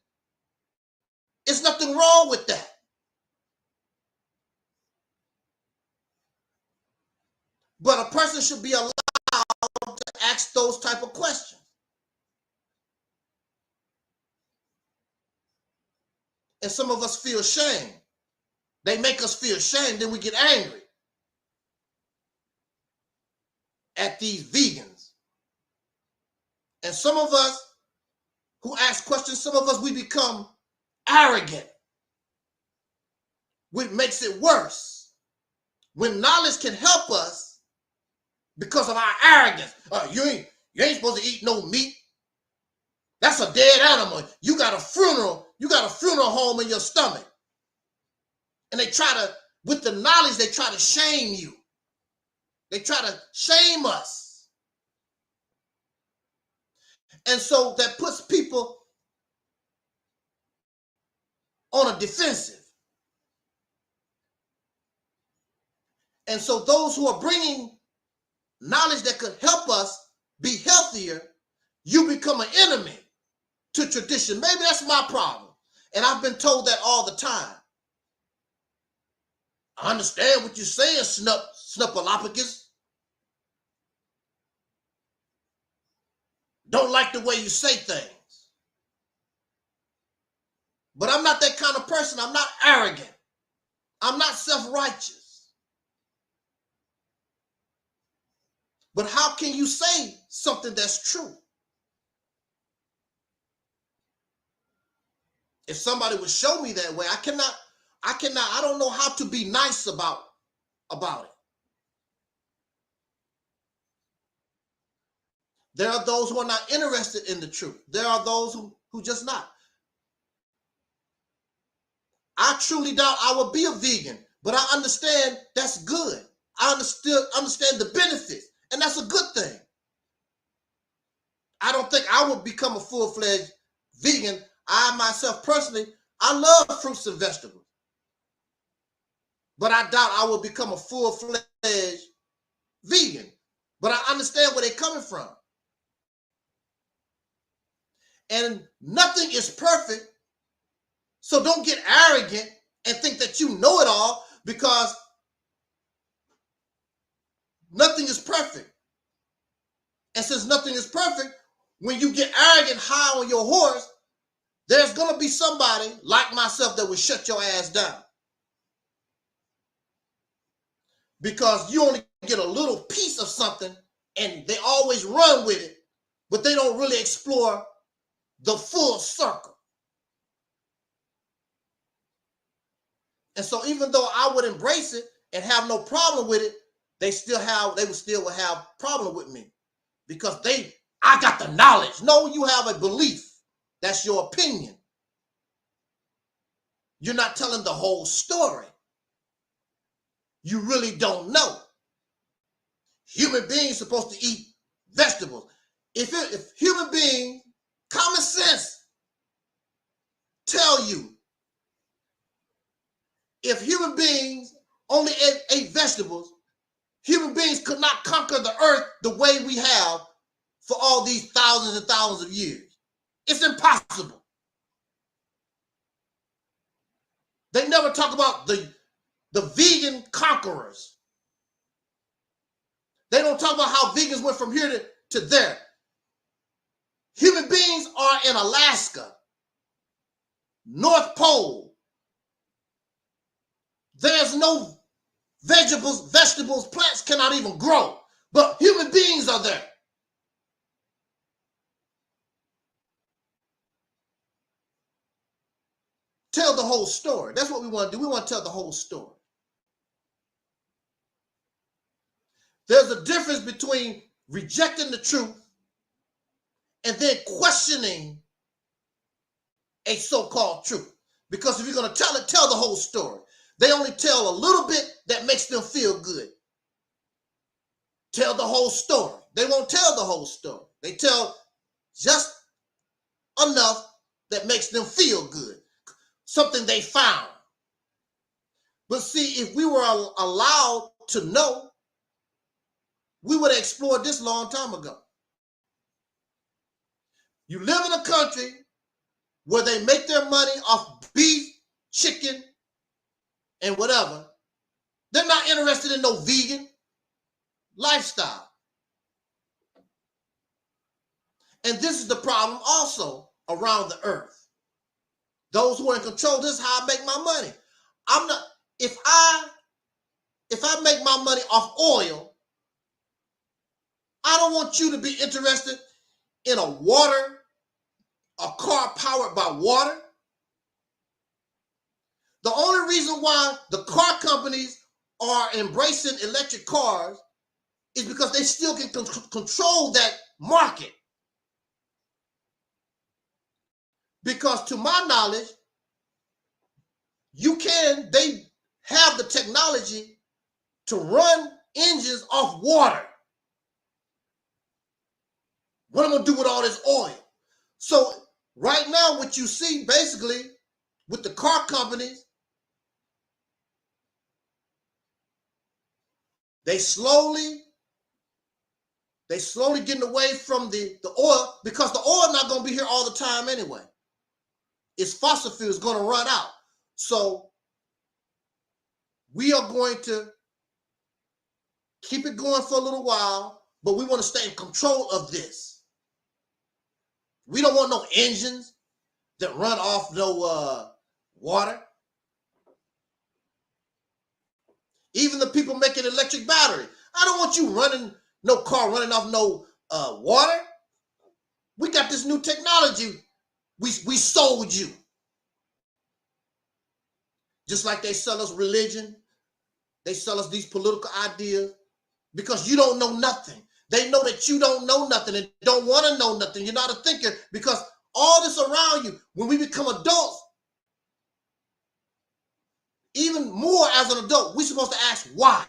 it's nothing wrong with that. But a person should be allowed to ask those type of questions. And some of us feel shame. They make us feel shame, then we get angry at these vegans. And some of us who ask questions, some of us, we become arrogant, which makes it worse. When knowledge can help us because of our arrogance. You ain't supposed to eat no meat. That's a dead animal. You got a funeral home in your stomach. And with the knowledge, they try to shame you. They try to shame us. And so that puts people on a defensive. And so those who are bringing knowledge that could help us be healthier, you become an enemy to tradition. Maybe that's my problem. And I've been told that all the time. I understand what you're saying, Snuffleupagus. Don't like the way you say things. But I'm not that kind of person. I'm not arrogant. I'm not self-righteous. But how can you say something that's true? If somebody would show me that way, I don't know how to be nice about it. There are those who are not interested in the truth. There are those who just not. I truly doubt I will be a vegan, but I understand that's good. I understand the benefits, and that's a good thing. I don't think I would become a full-fledged vegan. I myself personally, I love fruits and vegetables. But I doubt I will become a full-fledged vegan. But I understand where they're coming from. And nothing is perfect. So don't get arrogant and think that you know it all, because nothing is perfect. And since nothing is perfect, when you get arrogant, high on your horse, there's going to be somebody like myself that will shut your ass down. Because you only get a little piece of something and they always run with it, but they don't really explore the full circle. And so even though I would embrace it and have no problem with it, they would still have problem with me because I got the knowledge. No, you have a belief. That's your opinion. You're not telling the whole story. You really don't know. Human beings are supposed to eat vegetables. If human beings, common sense, tell you, if human beings only ate vegetables, human beings could not conquer the earth the way we have for all these thousands and thousands of years. It's impossible. They never talk about the vegan conquerors. They don't talk about how vegans went from here to there. Human beings are in Alaska, North Pole. There's no vegetables, plants cannot even grow, but human beings are there. Tell the whole story. That's what we want to do. We want to tell the whole story. There's a difference between rejecting the truth and then questioning a so-called truth. Because if you're going to tell it, tell the whole story. They only tell a little bit that makes them feel good. Tell the whole story. They won't tell the whole story. They tell just enough that makes them feel good. Something they found. But see, if we were allowed to know, we would have explored this a long time ago. You live in a country where they make their money off beef, chicken, and whatever. They're not interested in no vegan lifestyle. And this is the problem also around the earth. Those who are in control, this is how I make my money. I'm not, if I make my money off oil, I don't want you to be interested in a car powered by water. The only reason why the car companies are embracing electric cars is because they still can control that market. Because to my knowledge, they have the technology to run engines off water. What am I going to do with all this oil? So right now, what you see basically with the car companies, They slowly getting away from the oil, because the oil not going to be here all the time anyway. Its fossil fuel is going to run out. So we are going to keep it going for a little while, but we want to stay in control of this. We don't want no engines that run off no water. Even the people making electric battery. I don't want you running, no car running off no water. We got this new technology we sold you. Just like they sell us religion, they sell us these political ideas, because you don't know nothing. They know that you don't know nothing and don't want to know nothing. You're not a thinker, because all this around you, when we become adults, even more as an adult, we're supposed to ask why.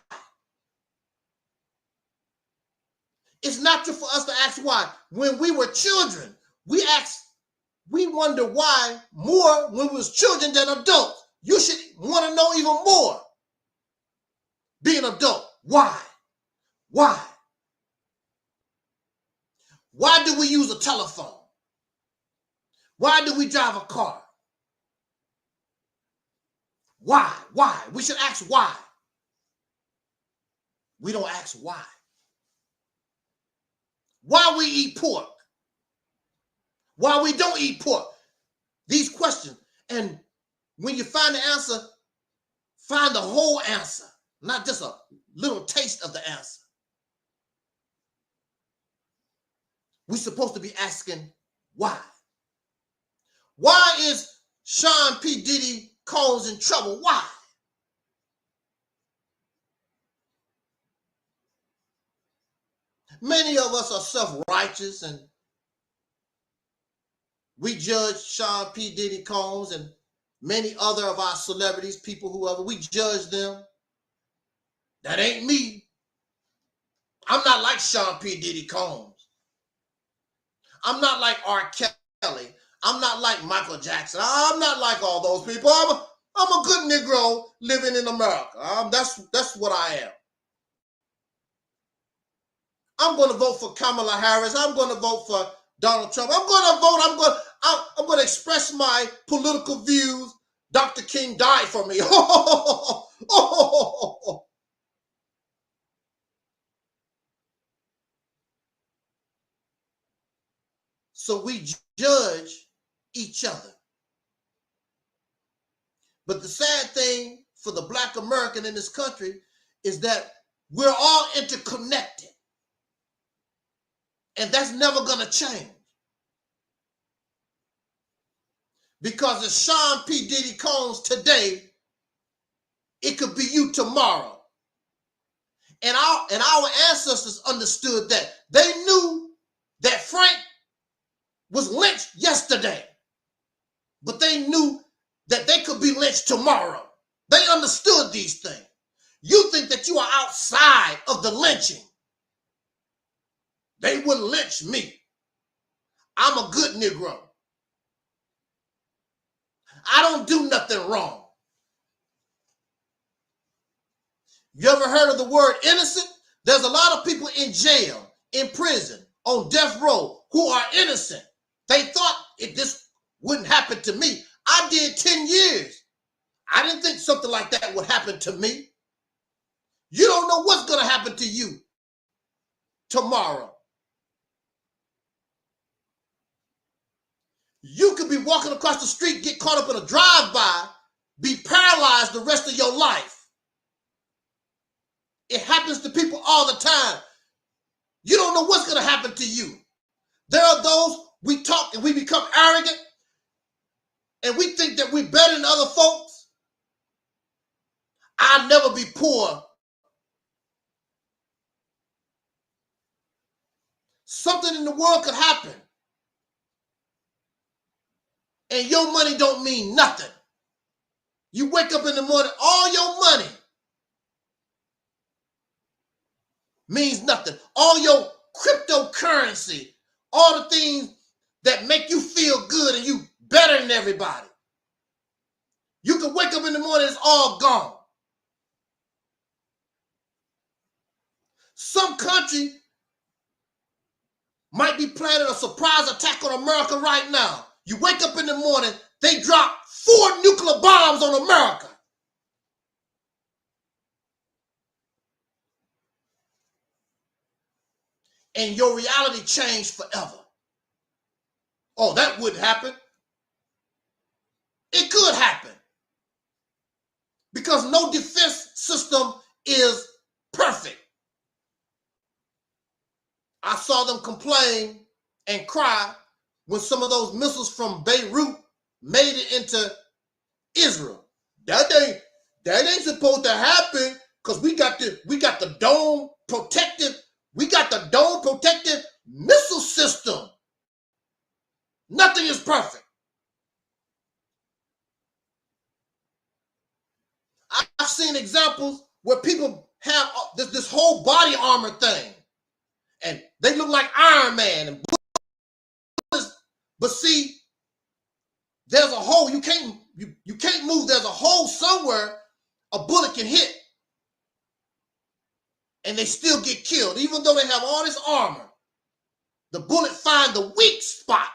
It's natural for us to ask why. When we were children, we wonder why more when we was children than adults. You should want to know even more. Being an adult, why? Why? Why do we use a telephone? Why do we drive a car? Why? Why? We should ask why. We don't ask why. Why we eat pork? Why we don't eat pork? These questions. And when you find the answer, find the whole answer, not just a little taste of the answer. We're supposed to be asking why. Why is Sean P. Diddy Combs in trouble? Why? Many of us are self-righteous, and we judge Sean P. Diddy Combs and many other of our celebrities, people, whoever, we judge them. That ain't me. I'm not like Sean P. Diddy Combs. I'm not like R. Kelly. I'm not like Michael Jackson. I'm not like all those people. I'm a good Negro living in America. That's what I am. I'm going to vote for Kamala Harris. I'm going to vote for Donald Trump. I'm going to vote. I'm going to express my political views. Dr. King died for me. So we judge each other. But the sad thing for the Black American in this country is that we're all interconnected. And that's never going to change. Because it's Sean P. Diddy Combs today, it could be you tomorrow. And our ancestors understood that. They knew that Frank was lynched yesterday, but they knew that they could be lynched tomorrow. They understood these things. You think that you are outside of the lynching. They wouldn't lynch me. I'm a good Negro. I don't do nothing wrong. You ever heard of the word innocent? There's a lot of people in jail, in prison, on death row who are innocent. They thought this wouldn't happen to me. I did 10 years. I didn't think something like that would happen to me. You don't know what's going to happen to you tomorrow. You could be walking across the street, get caught up in a drive-by, be paralyzed the rest of your life. It happens to people all the time. You don't know what's going to happen to you. There are those we talk and we become arrogant and we think that we're better than other folks. I'll never be poor. Something in the world could happen and your money don't mean nothing. You wake up in the morning, all your money means nothing. All your cryptocurrency, all the things that make you feel good and you better than everybody. You can wake up in the morning, it's all gone. Some country might be planning a surprise attack on America right now. You wake up in the morning, they drop 4 nuclear bombs on America. And your reality changed forever. Oh, that wouldn't happen. It could happen. Because no defense system is perfect. I saw them complain and cry when some of those missiles from Beirut made it into Israel. That ain't supposed to happen because we got the dome protective missile system. Nothing is perfect. I've seen examples where people have this whole body armor thing, and they look like Iron Man. And but see, there's a hole. You can't move. There's a hole somewhere a bullet can hit, and they still get killed, even though they have all this armor. The bullet finds the weak spot.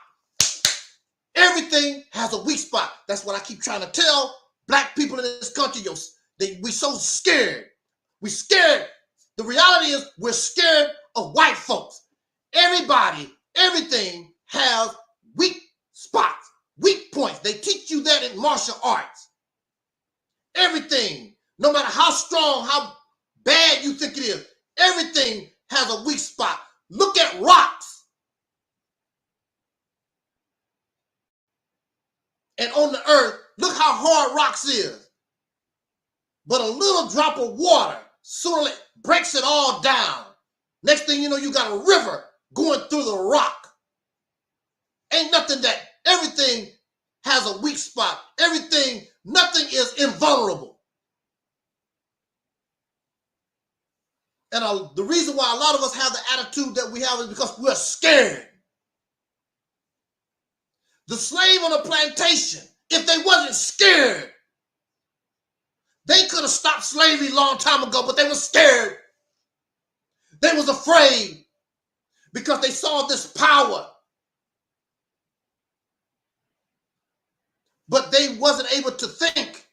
Everything has a weak spot. That's what I keep trying to tell black people in this country. We so scared. We scared. The reality is we're scared of white folks. Everything has weak spots, weak points. They teach you that in martial arts. Everything, no matter how strong, how bad you think it is, everything has a weak spot. Look at rocks. And on the earth, look how hard rocks is. But a little drop of water sooner breaks it all down. Next thing you know, you got a river going through the rock. Ain't nothing that, everything has a weak spot. Nothing is invulnerable. And the reason why a lot of us have the attitude that we have is because we're scared. The slave on the plantation, if they wasn't scared, they could have stopped slavery a long time ago, but they were scared. They was afraid because they saw this power. But they wasn't able to think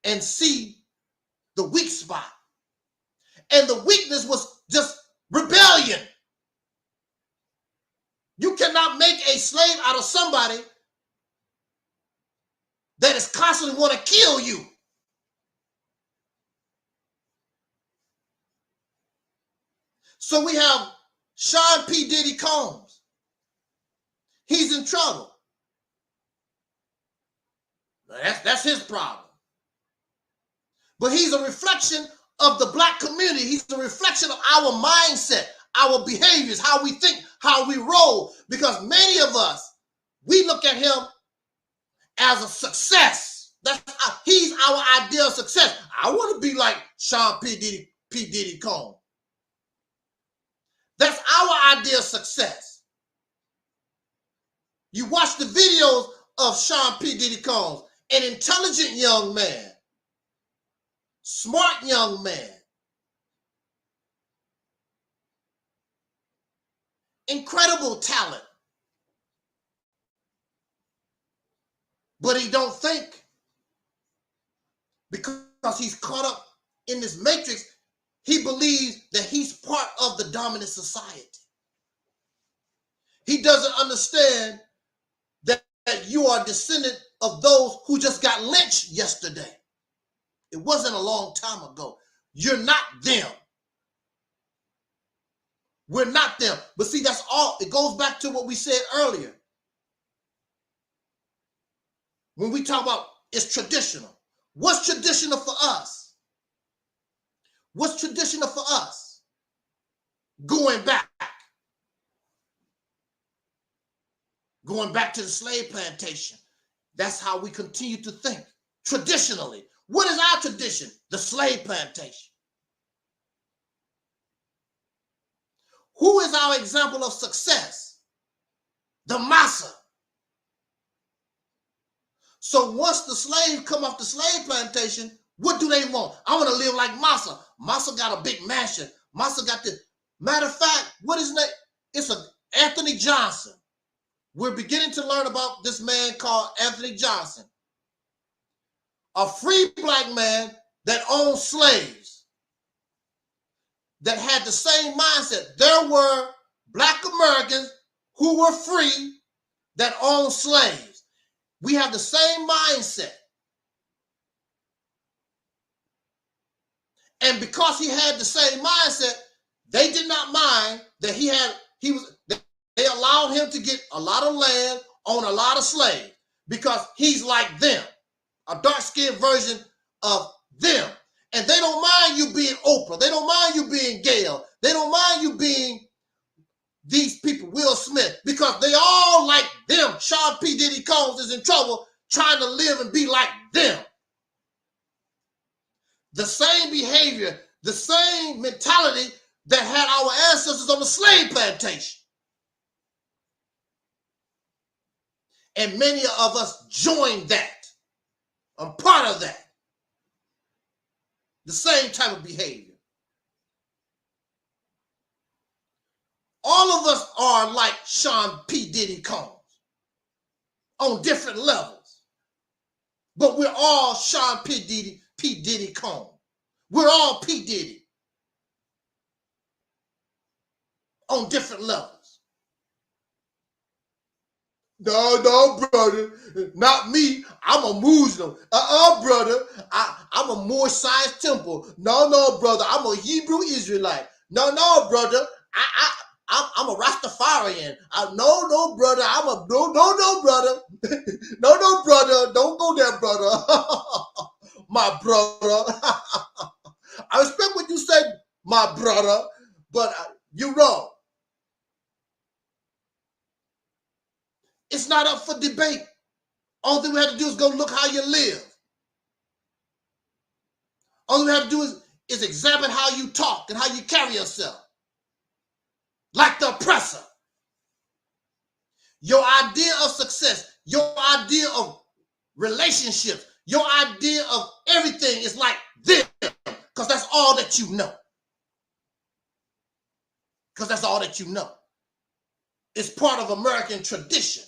and see the weak spot. And the weakness was just rebellion. You cannot make a slave out of somebody that is constantly want to kill you. So we have Sean P. Diddy Combs. He's in trouble. That's his problem. But he's a reflection of the black community. He's a reflection of our mindset, our behaviors, how we think, how we roll. Because many of us, we look at him as a success. He's our idea of success. I want to be like Sean P. Diddy Combs. That's our idea of success. You watch the videos of Sean P. Diddy Combs, an intelligent young man, smart young man, incredible talent, but he don't think because he's caught up in this matrix. He believes that he's part of the dominant society. He doesn't understand that you are a descendant of those who just got lynched yesterday. It wasn't a long time ago. You're not them. We're not them. But see, that's all. It goes back to what we said earlier. When we talk about it's traditional. What's traditional for us? What's traditional for us? Going back. Going back to the slave plantation. That's how we continue to think. Traditionally. What is our tradition? The slave plantation. Who is our example of success? The massa. So once the slave come off the slave plantation, What do they want? I want to live like Massa. Massa got a big mansion. Massa got the, matter of fact, what is that? It's a Anthony Johnson. We're beginning to learn about this man called Anthony Johnson. A free black man that owned slaves, that had the same mindset. There were black Americans who were free that owned slaves. We have the same mindset. And because he had the same mindset, they did not mind that they allowed him to get a lot of land, own a lot of slaves, because he's like them, a dark-skinned version of them. And they don't mind you being Oprah. They don't mind you being Gail. They don't mind you being these people, Will Smith, because they all like them. Sean P. Diddy Combs is in trouble trying to live and be like them. The same behavior, the same mentality that had our ancestors on the slave plantation. And many of us joined that. I'm part of that. The same type of behavior. All of us are like Sean P. Diddy Combs on different levels. But we're all Sean P. Diddy Combs. We're all P. Diddy on different levels. No, brother, not me. I'm a Muslim. Brother, I'm a Moorish Science Temple. No, brother, I'm a Hebrew Israelite. No, brother, I'm a Rastafarian. No, brother, no, brother. No, brother, don't go there, brother. My brother. I respect what you said, my brother, but you're wrong. It's not up for debate. All thing we have to do is go look how you live. All we have to do is examine how you talk and how you carry yourself. Like the oppressor. Your idea of success, your idea of relationships, your idea of everything is like this, because that's all that you know. Because that's all that you know. It's part of American tradition.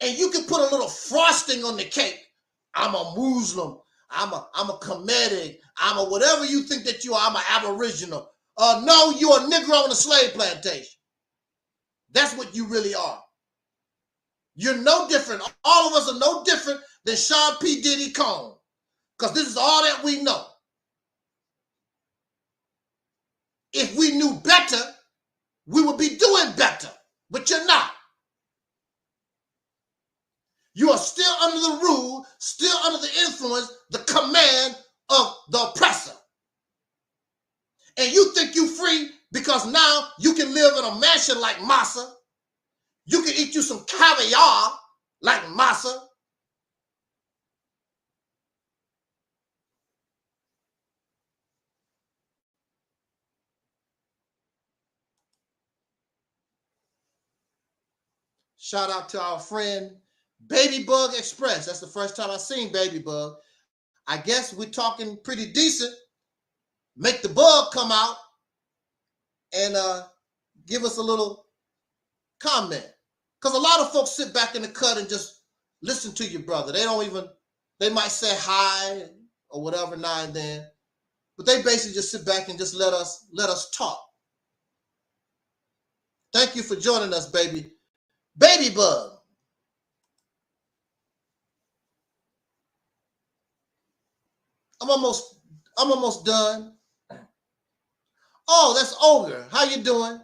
And you can put a little frosting on the cake. I'm a Muslim. I'm a Kemetic. I'm a whatever you think that you are. I'm an Aboriginal. No, you're a Negro on a slave plantation. That's what you really are. You're no different. All of us are no different than Sean P. Diddy Combs, because this is all that we know. If we knew better, we would be doing better, but you're not. You are still under the rule, still under the influence, the command of the oppressor. And you think you're free because now you can live in a mansion like Massa. You can eat you some caviar like Massa. Shout out to our friend Baby Bug Express. That's the first time I've seen Baby Bug. I guess we're talking pretty decent. Make the bug come out and give us a little comment. Because a lot of folks sit back in the cut and just listen to your brother. They might say hi or whatever now and then, but they basically just sit back and just let us talk. Thank you for joining us, Baby Bug. I'm almost done. Oh, that's Ogre. How you doing?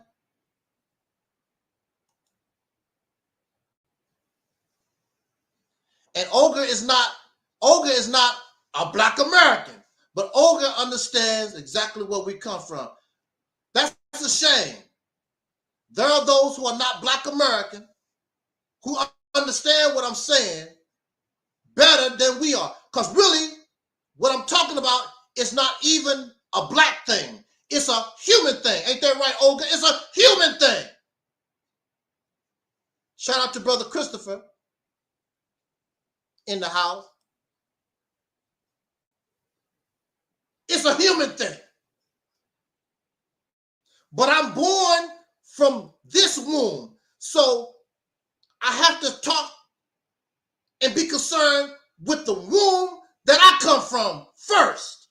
And Ogre is not a Black American, but Ogre understands exactly where we come from. That's a shame. There are those who are not Black American who understand what I'm saying better than we are. Because really, what I'm talking about is not even a Black thing. It's a human thing. Ain't that right, Olga? It's a human thing. Shout out to Brother Christopher in the house. It's a human thing. But I'm born from this womb. So I have to talk and be concerned with the womb that I come from first.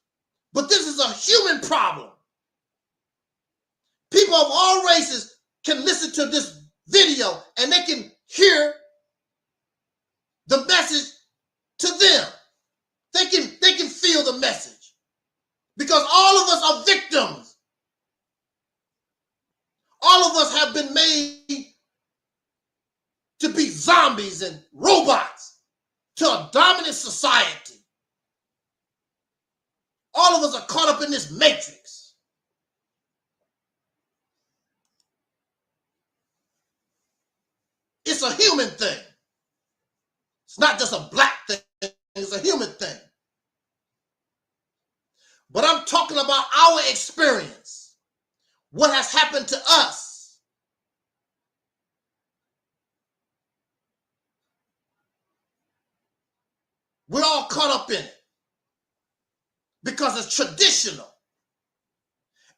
But this is a human problem. People of all races can listen to this video and they can hear the message to them. They can feel the message. Because all of us are victims. All of us have been made to be zombies and robots to a dominant society. All of us are caught up in this matrix. It's a human thing. It's not just a black thing, it's a human thing. But I'm talking about our experience. What has happened to us. We're all caught up in it because it's traditional.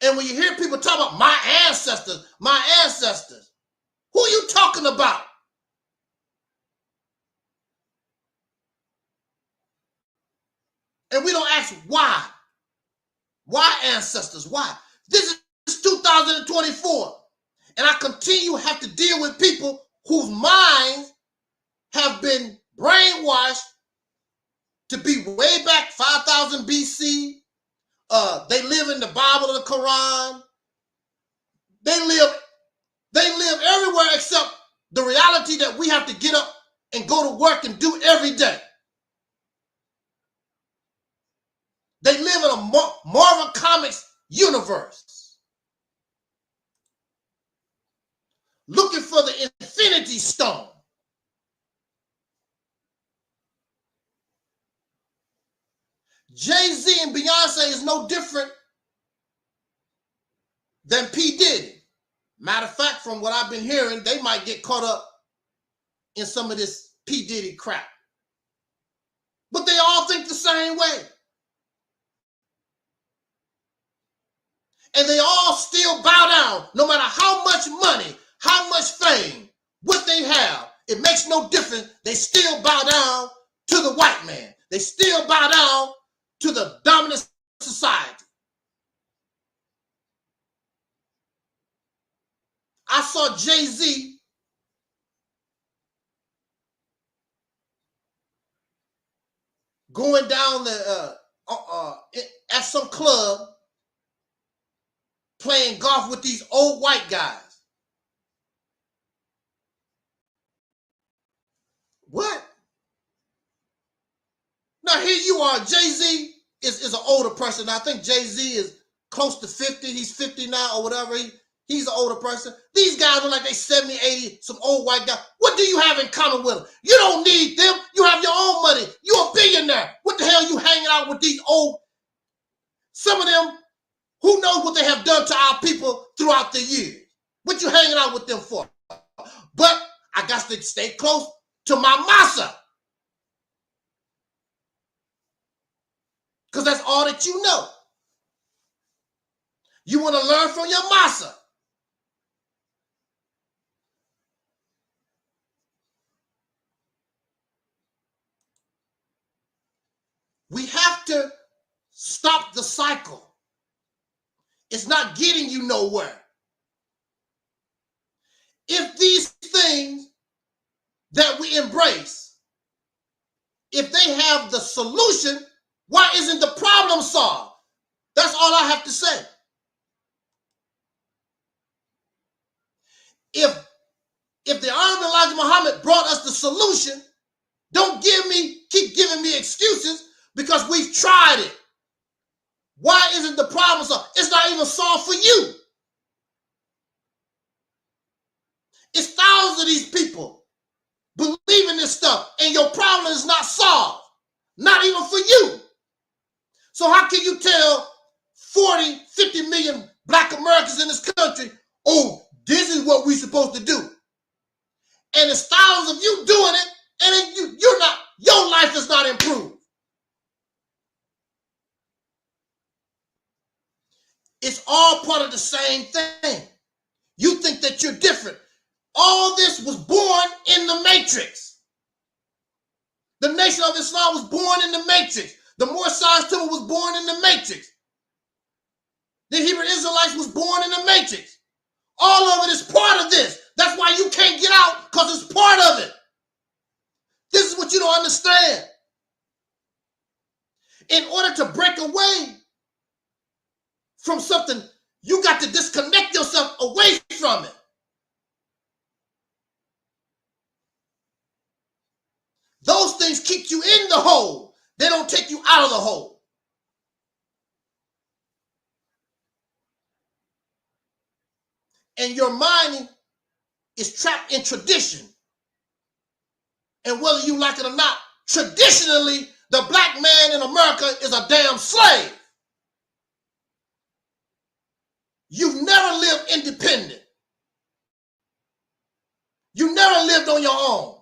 And when you hear people talk about my ancestors, who are you talking about? And we don't ask why. Why ancestors? Why? This is 2024. And I continue to have to deal with people whose minds have been brainwashed to be way back 5,000 BC. They live in the Bible or the Quran. They live everywhere except the reality that we have to get up and go to work and do every day. They live in a Marvel Comics universe, looking for the Infinity Stone. Jay-Z and Beyonce is no different than P. Diddy. Matter of fact, from what I've been hearing, they might get caught up in some of this P. Diddy crap. But they all think the same way. And they all still bow down, no matter how much money, how much fame, what they have. It makes no difference. They still bow down to the white man. They still bow down to the dominant society. I saw Jay-Z going down at some club playing golf with these old white guys. What? Now here you are. Jay-Z is an older person. I think Jay-Z is close to 50. He's 50 now or whatever. He's an older person. These guys look like they 70, 80, some old white guy. What do you have in common with them? You don't need them. You have your own money. You're a billionaire. What the hell are you hanging out with these old? Some of them, who knows what they have done to our people throughout the years? What you hanging out with them for? But I got to stay close to my massa. Because that's all that you know. You want to learn from your massa. We have to stop the cycle. It's not getting you nowhere. If these things that we embrace, if they have the solution, why isn't the problem solved? That's all I have to say. If the Honorable Elijah Muhammad brought us the solution, don't keep giving me excuses because we've tried it. Why isn't the problem solved? It's not even solved for you. It's thousands of these people believe in this stuff, and your problem is not solved. Not even for you. So how can you tell 40, 50 million black Americans in this country, oh, this is what we're supposed to do? And it's thousands of you doing it, and your life is not improved. It's all part of the same thing. You think that you're different. All this was born in the matrix. The Nation of Islam was born in the matrix. The Moorish Temple was born in the matrix. The Hebrew Israelites was born in the matrix. All of it is part of this. That's why you can't get out, because it's part of it. This is what you don't understand. In order to break away from something, you got to disconnect yourself away from it. Those things keep you in the hole. They don't take you out of the hole. And your mind is trapped in tradition. And whether you like it or not, traditionally, the black man in America is a damn slave. You've never lived independent. You never lived on your own.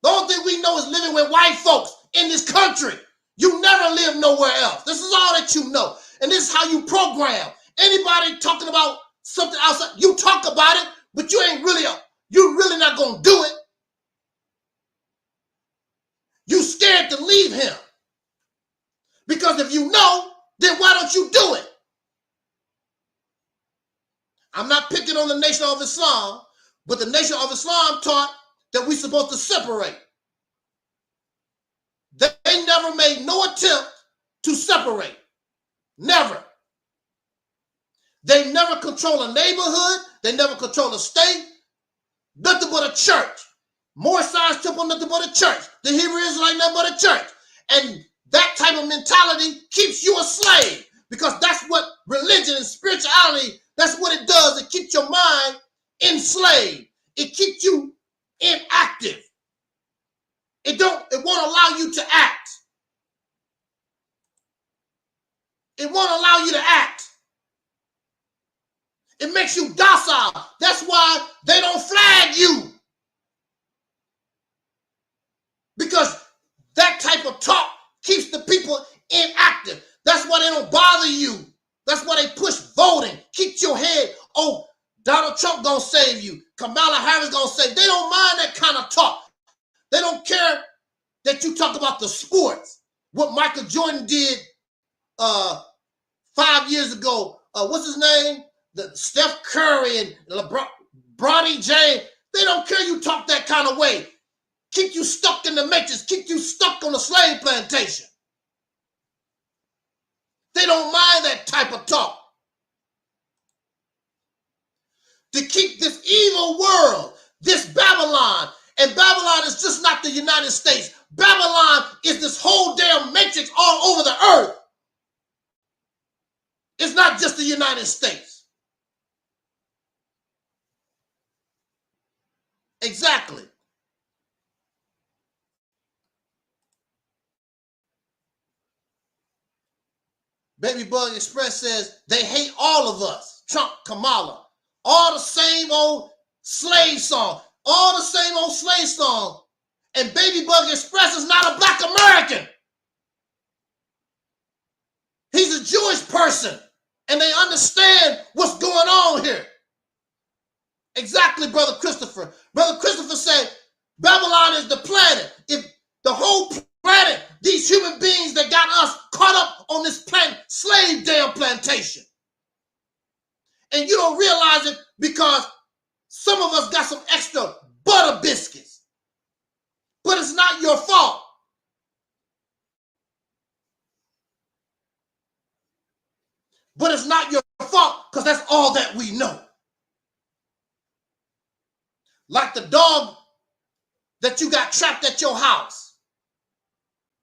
The only thing we know is living with white folks in this country. You never lived nowhere else. This is all that you know. And this is how you program. Anybody talking about something outside, you talk about it, but you're really not going to do it. You scared to leave him. Because if you know, then why don't you do it? I'm not picking on the Nation of Islam, but the Nation of Islam taught that we're supposed to separate. They never made no attempt to separate. Never. They never control a neighborhood. They never control a state. Nothing but a church. Moorish Temple, nothing but a church. The Hebrew Israelite, nothing but a church. And that type of mentality keeps you a slave, because that's what religion and spirituality, that's what it does. It keeps your mind enslaved. It keeps you inactive. It won't allow you to act. It won't allow you to act. It makes you docile. That's why they don't flag you. Because that type of talk keeps the people inactive. That's why they don't bother you. That's why they push voting. Keep your head. Oh, Donald Trump gonna save you. Kamala Harris gonna save you. They don't mind that kind of talk. They don't care that you talk about the sports. What Michael Jordan did 5 years ago. What's his name? Steph Curry and LeBron, Bronny James. They don't care you talk that kind of way. Keep you stuck in the matrix. Keep you stuck on the slave plantation. They don't mind that type of talk. To keep this evil world, this Babylon, and Babylon is just not the United States. Babylon is this whole damn matrix all over the earth. It's not just the United States. Exactly. Baby Bug Express says they hate all of us. Trump, Kamala, all the same old slave song, all the same old slave song. And Baby Bug Express is not a black American. He's a Jewish person, and they understand what's going on here. Exactly, Brother Christopher. Brother Christopher said Babylon is the planet. If the whole planet, these human beings that got us caught up on this planet, slave damn plantation. And you don't realize it because some of us got some extra butter biscuits. But it's not your fault. But it's not your fault because that's all that we know. Like the dog that you got trapped at your house.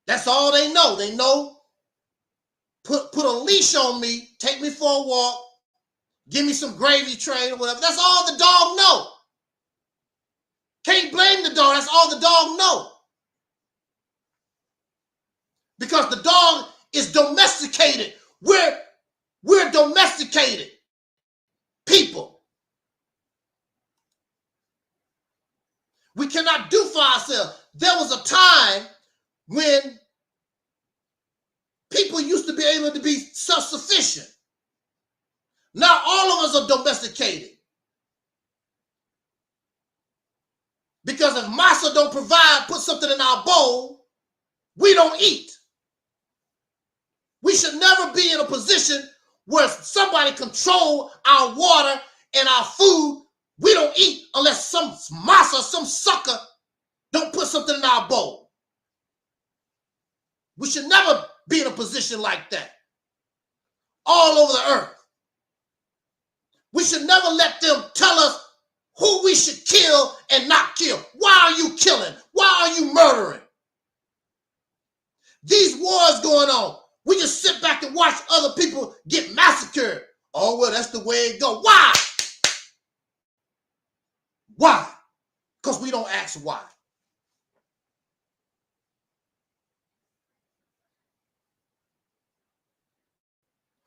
That's all they know. They know, put a leash on me, take me for a walk, give me some gravy train or whatever. That's all the dog know. Can't blame the dog. That's all the dog know. Because the dog is domesticated. We're domesticated people. We cannot do for ourselves. There was a time when people used to be able to be self-sufficient. Now all of us are domesticated. Because if masa don't provide, put something in our bowl, we don't eat. We should never be in a position where somebody control our water and our food. We don't eat unless some masa, some sucker don't put something in our bowl. We should never be in a position like that all over the earth. We should never let them tell us who we should kill and not kill. Why are you killing? Why are you murdering? These wars going on. We just sit back and watch other people get massacred. Oh, well, that's the way it goes. Why? Why? Because we don't ask why.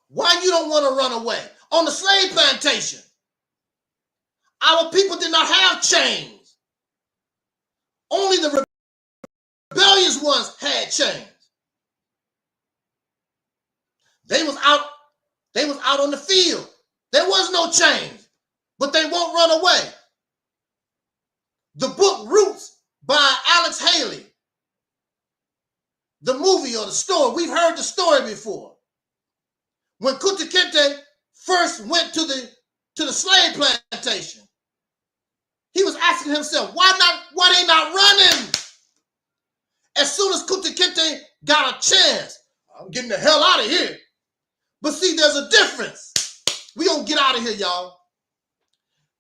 Why you don't want to run away? On the slave plantation, our people did not have chains. Only the rebellious ones had chains. They was out on the field. There was no chains, but they won't run away. The book Roots by Alex Haley, the movie or the story, we've heard the story before. When Kunta Kinte first went to the slave plantation, he was asking himself, why they not running? As soon as Kunta Kinte got a chance, I'm getting the hell out of here. But see, there's a difference. We gonna get out of here, y'all.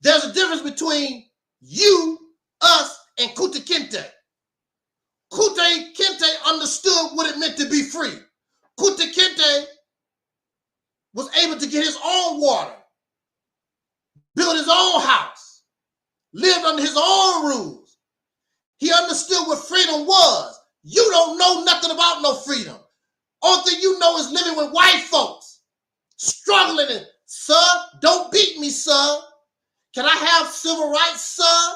There's a difference between you, us, and Kunta Kinte. Kunta Kinte understood what it meant to be free. Kunta Kinte was able to get his own water, build his own house, lived under his own rules. He understood what freedom was. You don't know nothing about no freedom. Only thing you know is living with white folks, struggling and, sir, don't beat me, sir. Can I have civil rights, sir?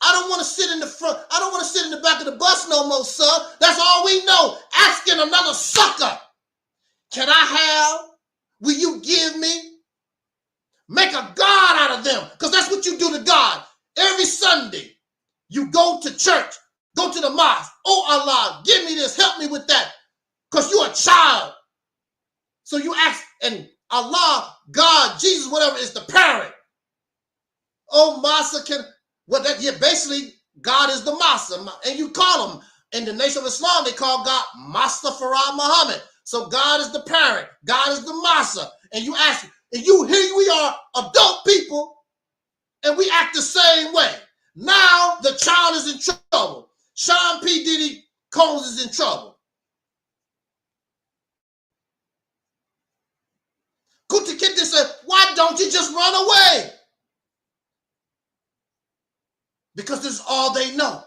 I don't want to sit in the front. I don't want to sit in the back of the bus no more, sir. That's all we know. Asking another sucker. Can I have? Will you give me? Make a God out of them, because that's what you do to God. Every Sunday, you go to church, go to the mosque. Oh, Allah, give me this, help me with that, because you're a child. So you ask, and Allah, God, Jesus, whatever, is the parent. Oh, Masa can, well, that, yeah, basically, God is the Masa, and you call him, in the Nation of Islam, they call God Mastafara Muhammad. So God is the parent, God is the Masa, and you ask, and here we are, adult people, and we act the same way. Now the child is in trouble. Sean P. Diddy Combs is in trouble. Kunta Kinte said, why don't you just run away? Because this is all they know.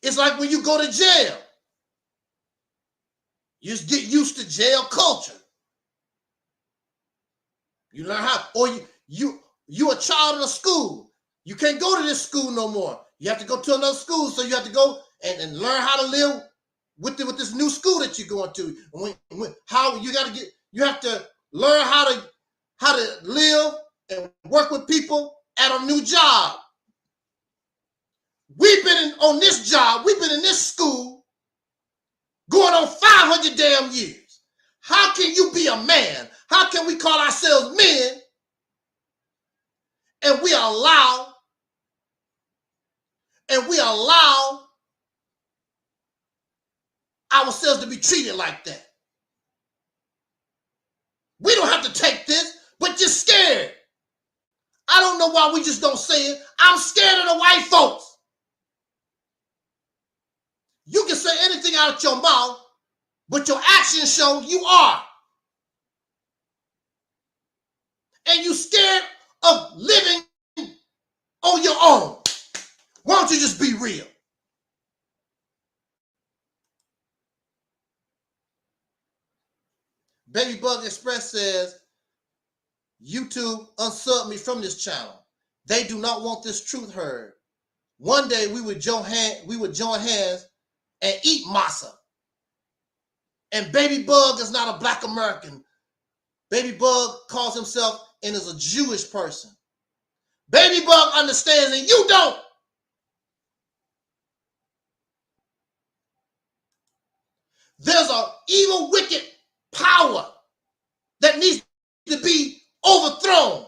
It's like when you go to jail. You just get used to jail culture. You learn how, or you a child in a school. You can't go to this school no more. You have to go to another school, so you have to go and learn how to live with this new school that you're going to. You have to learn how to live and work with people at a new job. We've been on this job, we've been in this school going on 500 damn years. How can you be a man? How can we call ourselves men and we allow ourselves to be treated like that? We don't have to take this, but you're scared. I don't know why we just don't say it. I'm scared of the white folks. You can say anything out of your mouth, but your actions show you are. And you scared of living on your own. Why don't you just be real? Baby Bug Express says, YouTube unsub me from this channel. They do not want this truth heard. One day we would join hands and eat masa. And Baby Bug is not a Black American. Baby Bug calls himself and is a Jewish person. Baby Bug understands and you don't. There's an evil, wicked power that needs to be overthrown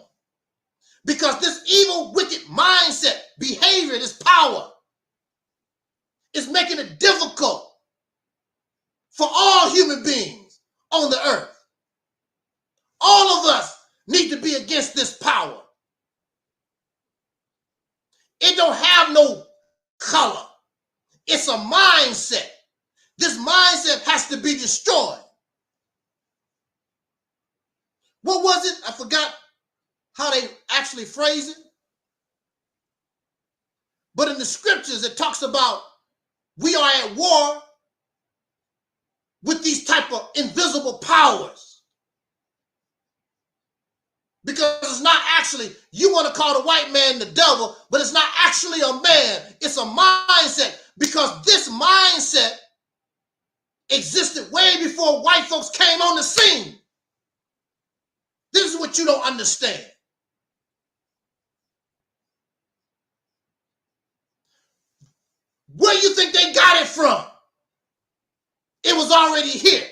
because this evil, wicked mindset, behavior, this power is making it difficult for all human beings on the earth. All of us need to be against this power. It don't have no color. It's a mindset. This mindset has to be destroyed. What was it? I forgot how they actually phrase it. But in the scriptures, it talks about we are at war with these type of invisible powers. Because it's not actually, you want to call the white man the devil, but it's not actually a man. It's a mindset. Because this mindset existed way before white folks came on the scene. This is what you don't understand. Where you think they got it from? It was already here.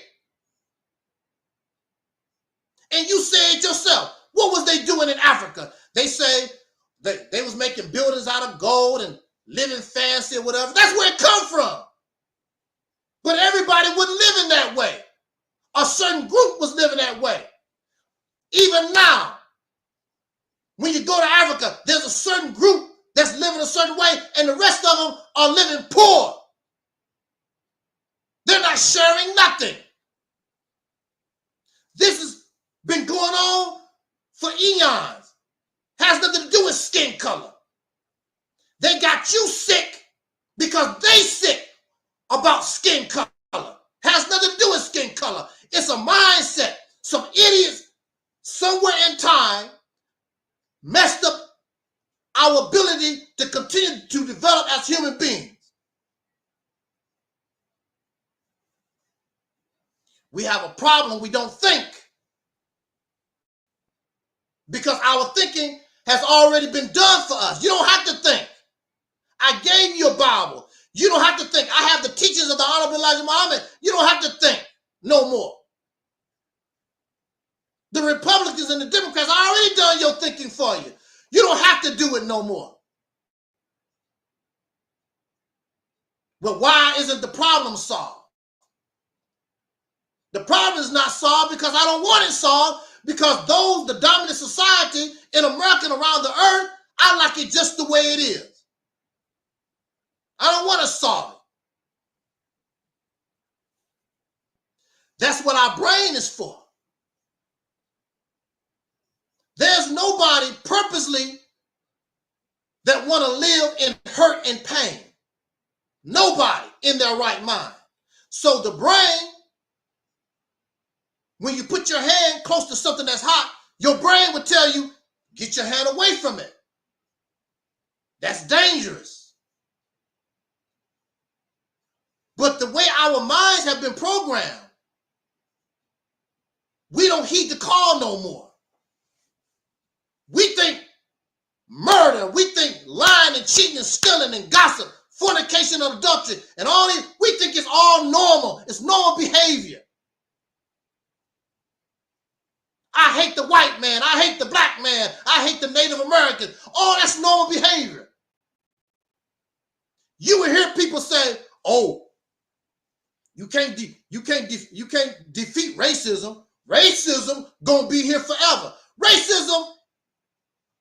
And you say it yourself. What was they doing in Africa? They say they was making buildings out of gold and living fancy or whatever. That's where it come from. But everybody wasn't living that way. A certain group was living that way. Even now, when you go to Africa, there's a certain group that's living a certain way, and the rest of them are living poor. They're not sharing nothing. This has been going on for eons. Has nothing to do with skin color. They got you sick because they sick about skin color. Has nothing to do with skin color. It's a mindset. Some idiots somewhere in time messed up our ability to continue to develop as human beings. We have a problem. We don't think. Because our thinking has already been done for us. You don't have to think. I gave you a Bible. You don't have to think. I have the teachings of the Honorable Elijah Muhammad. You don't have to think no more. The Republicans and the Democrats are already done your thinking for you. You don't have to do it no more. But why isn't the problem solved? The problem is not solved because I don't want it solved, because those, the dominant society in America and around the earth, I like it just the way it is. I don't want to solve it. That's what our brain is for. There's nobody purposely that want to live in hurt and pain. Nobody in their right mind. So the brain, when you put your hand close to something that's hot, your brain would tell you, get your hand away from it. That's dangerous. But the way our minds have been programmed, we don't heed the call no more. We think murder, we think lying and cheating and stealing and gossip, fornication and adultery, and all these, we think it's all normal. It's normal behavior. I hate the white man. I hate the black man. I hate the Native American. All that's normal behavior. You will hear people say, "Oh, you can't defeat racism. Racism gonna be here forever." Racism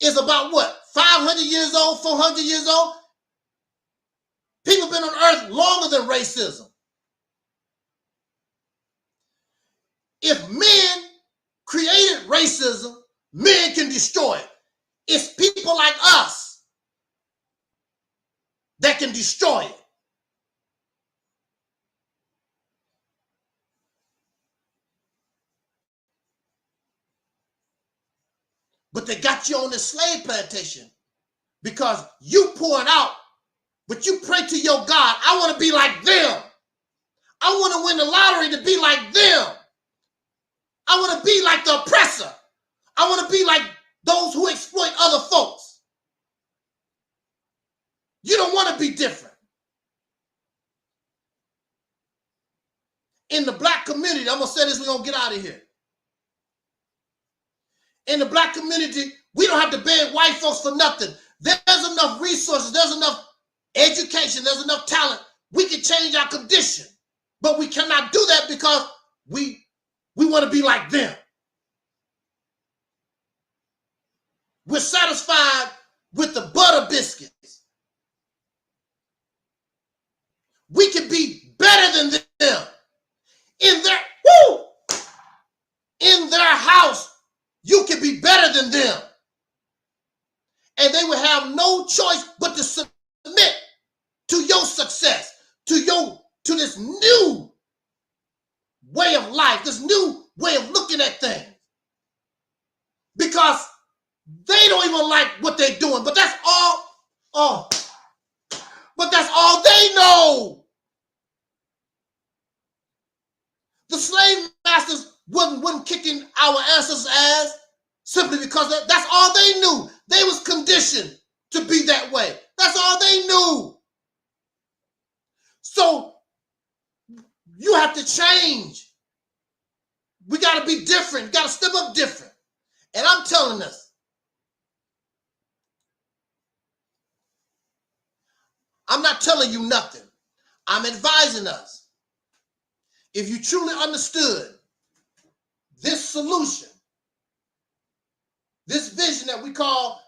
is about what? 500 years old, 400 years old? People been on earth longer than racism. If men created racism, men can destroy it. It's people like us that can destroy it. But they got you on this slave plantation because you pouring out, but you pray to your God, I want to be like them. I want to win the lottery to be like them. I want to be like the oppressor. I want to be like those who exploit other folks. You don't want to be different. In the black community, I'm going to say this, we're going to get out of here. In the black community, we don't have to beg white folks for nothing. There's enough resources, there's enough education, there's enough talent. We can change our condition, but we cannot do that because we want to be like them. We're satisfied with the butter biscuits. We can be better than them. In their house, you can be better than them. And they will have no choice but to submit to your success, to this new way of life, this new way of looking at things. Because they don't even like what they're doing, but that's all. But that's all they know. The slave masters wasn't kicking our ancestors' ass simply because that's all they knew. They was conditioned to be that way. That's all they knew. So you have to change. We got to be different. Got to step up different. And I'm telling us, I'm not telling you nothing. I'm advising us. If you truly understood this solution, this vision that we call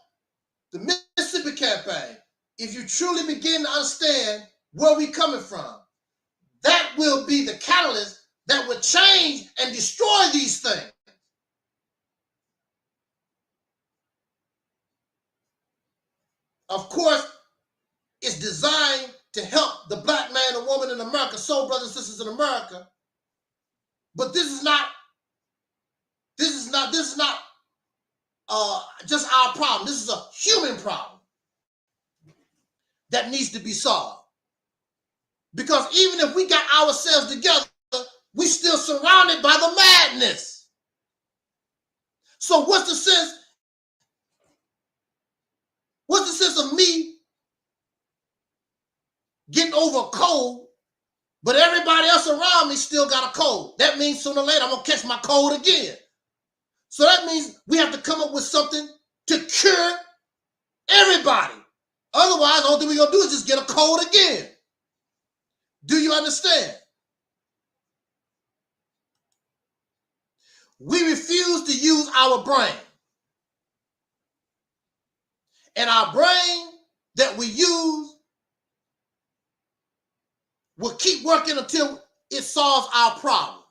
the Mississippi Campaign, if you truly begin to understand where we're coming from, that will be the catalyst that will change and destroy these things. Of course, it's designed to help the black man and woman in America, soul brothers and sisters in America. But this is not just our problem. This is a human problem that needs to be solved. Because even if we got ourselves together, we still surrounded by the madness. So what's the sense? What's the sense of me getting over a cold, but everybody else around me still got a cold? That means sooner or later I'm gonna catch my cold again. So that means we have to come up with something to cure everybody. Otherwise, all we're gonna do is just get a cold again. Do you understand? We refuse to use our brain. And our brain that we use will keep working until it solves our problem.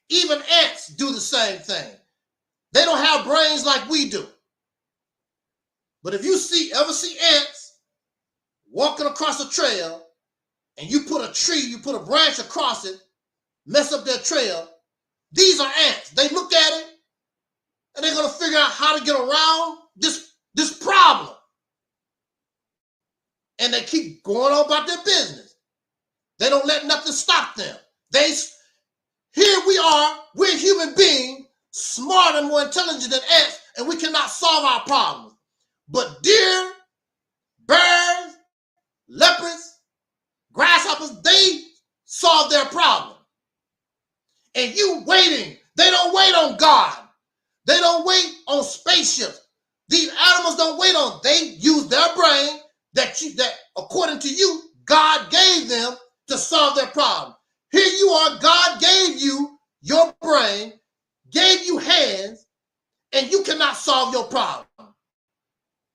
Even ants do the same thing. They don't have brains like we do. But if you ever see ants walking across a trail and you put a branch across it, mess up their trail, these are ants. They look at it and they're going to figure out how to get around this problem. And they keep going on about their business. They don't let nothing stop them. Here we are, we're human beings, smarter and more intelligent than ants, and we cannot solve our problems. But deer, bears, leopards, grasshoppers, they solve their problem. And you waiting. They don't wait on God. They don't wait on spaceships. These animals don't wait on. They use their brain that according to you, God gave them to solve their problem. Here you are, God gave you your brain, gave you hands, and you cannot solve your problem.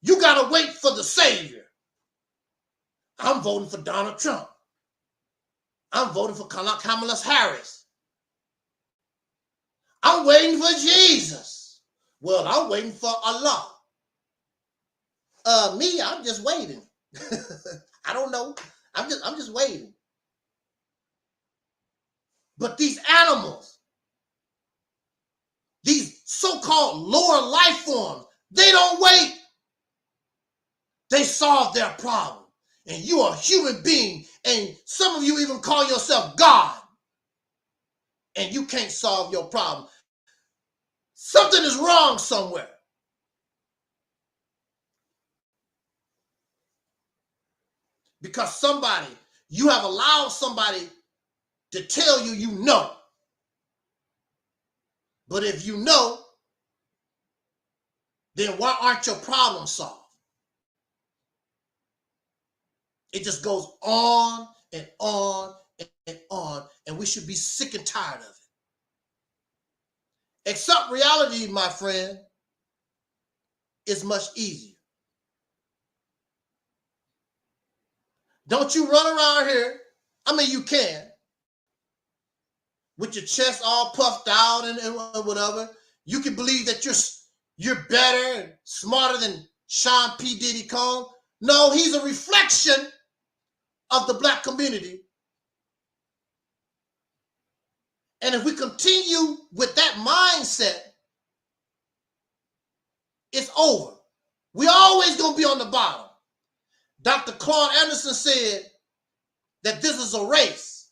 You got to wait for the Savior. I'm voting for Donald Trump. I'm voting for Kamala Harris. I'm waiting for Jesus. Well, I'm waiting for Allah. Me, I'm just waiting. I don't know. I'm just waiting. But these animals, these so-called lower life forms, they don't wait. They solve their problem. And you are a human being and some of you even call yourself God, and you can't solve your problem. Something is wrong somewhere. Because you have allowed somebody to tell you you know. But if you know, then why aren't your problems solved? It just goes on and on and on, and we should be sick and tired of it. Accept reality, my friend, is much easier. Don't you run around here, I mean, you can, with your chest all puffed out and whatever. You can believe that you're better and smarter than Sean P. Diddy Combs. No, he's a reflection of the black community. And if we continue with that mindset, it's over. We're always going to be on the bottom. Dr. Claude Anderson said that this is a race.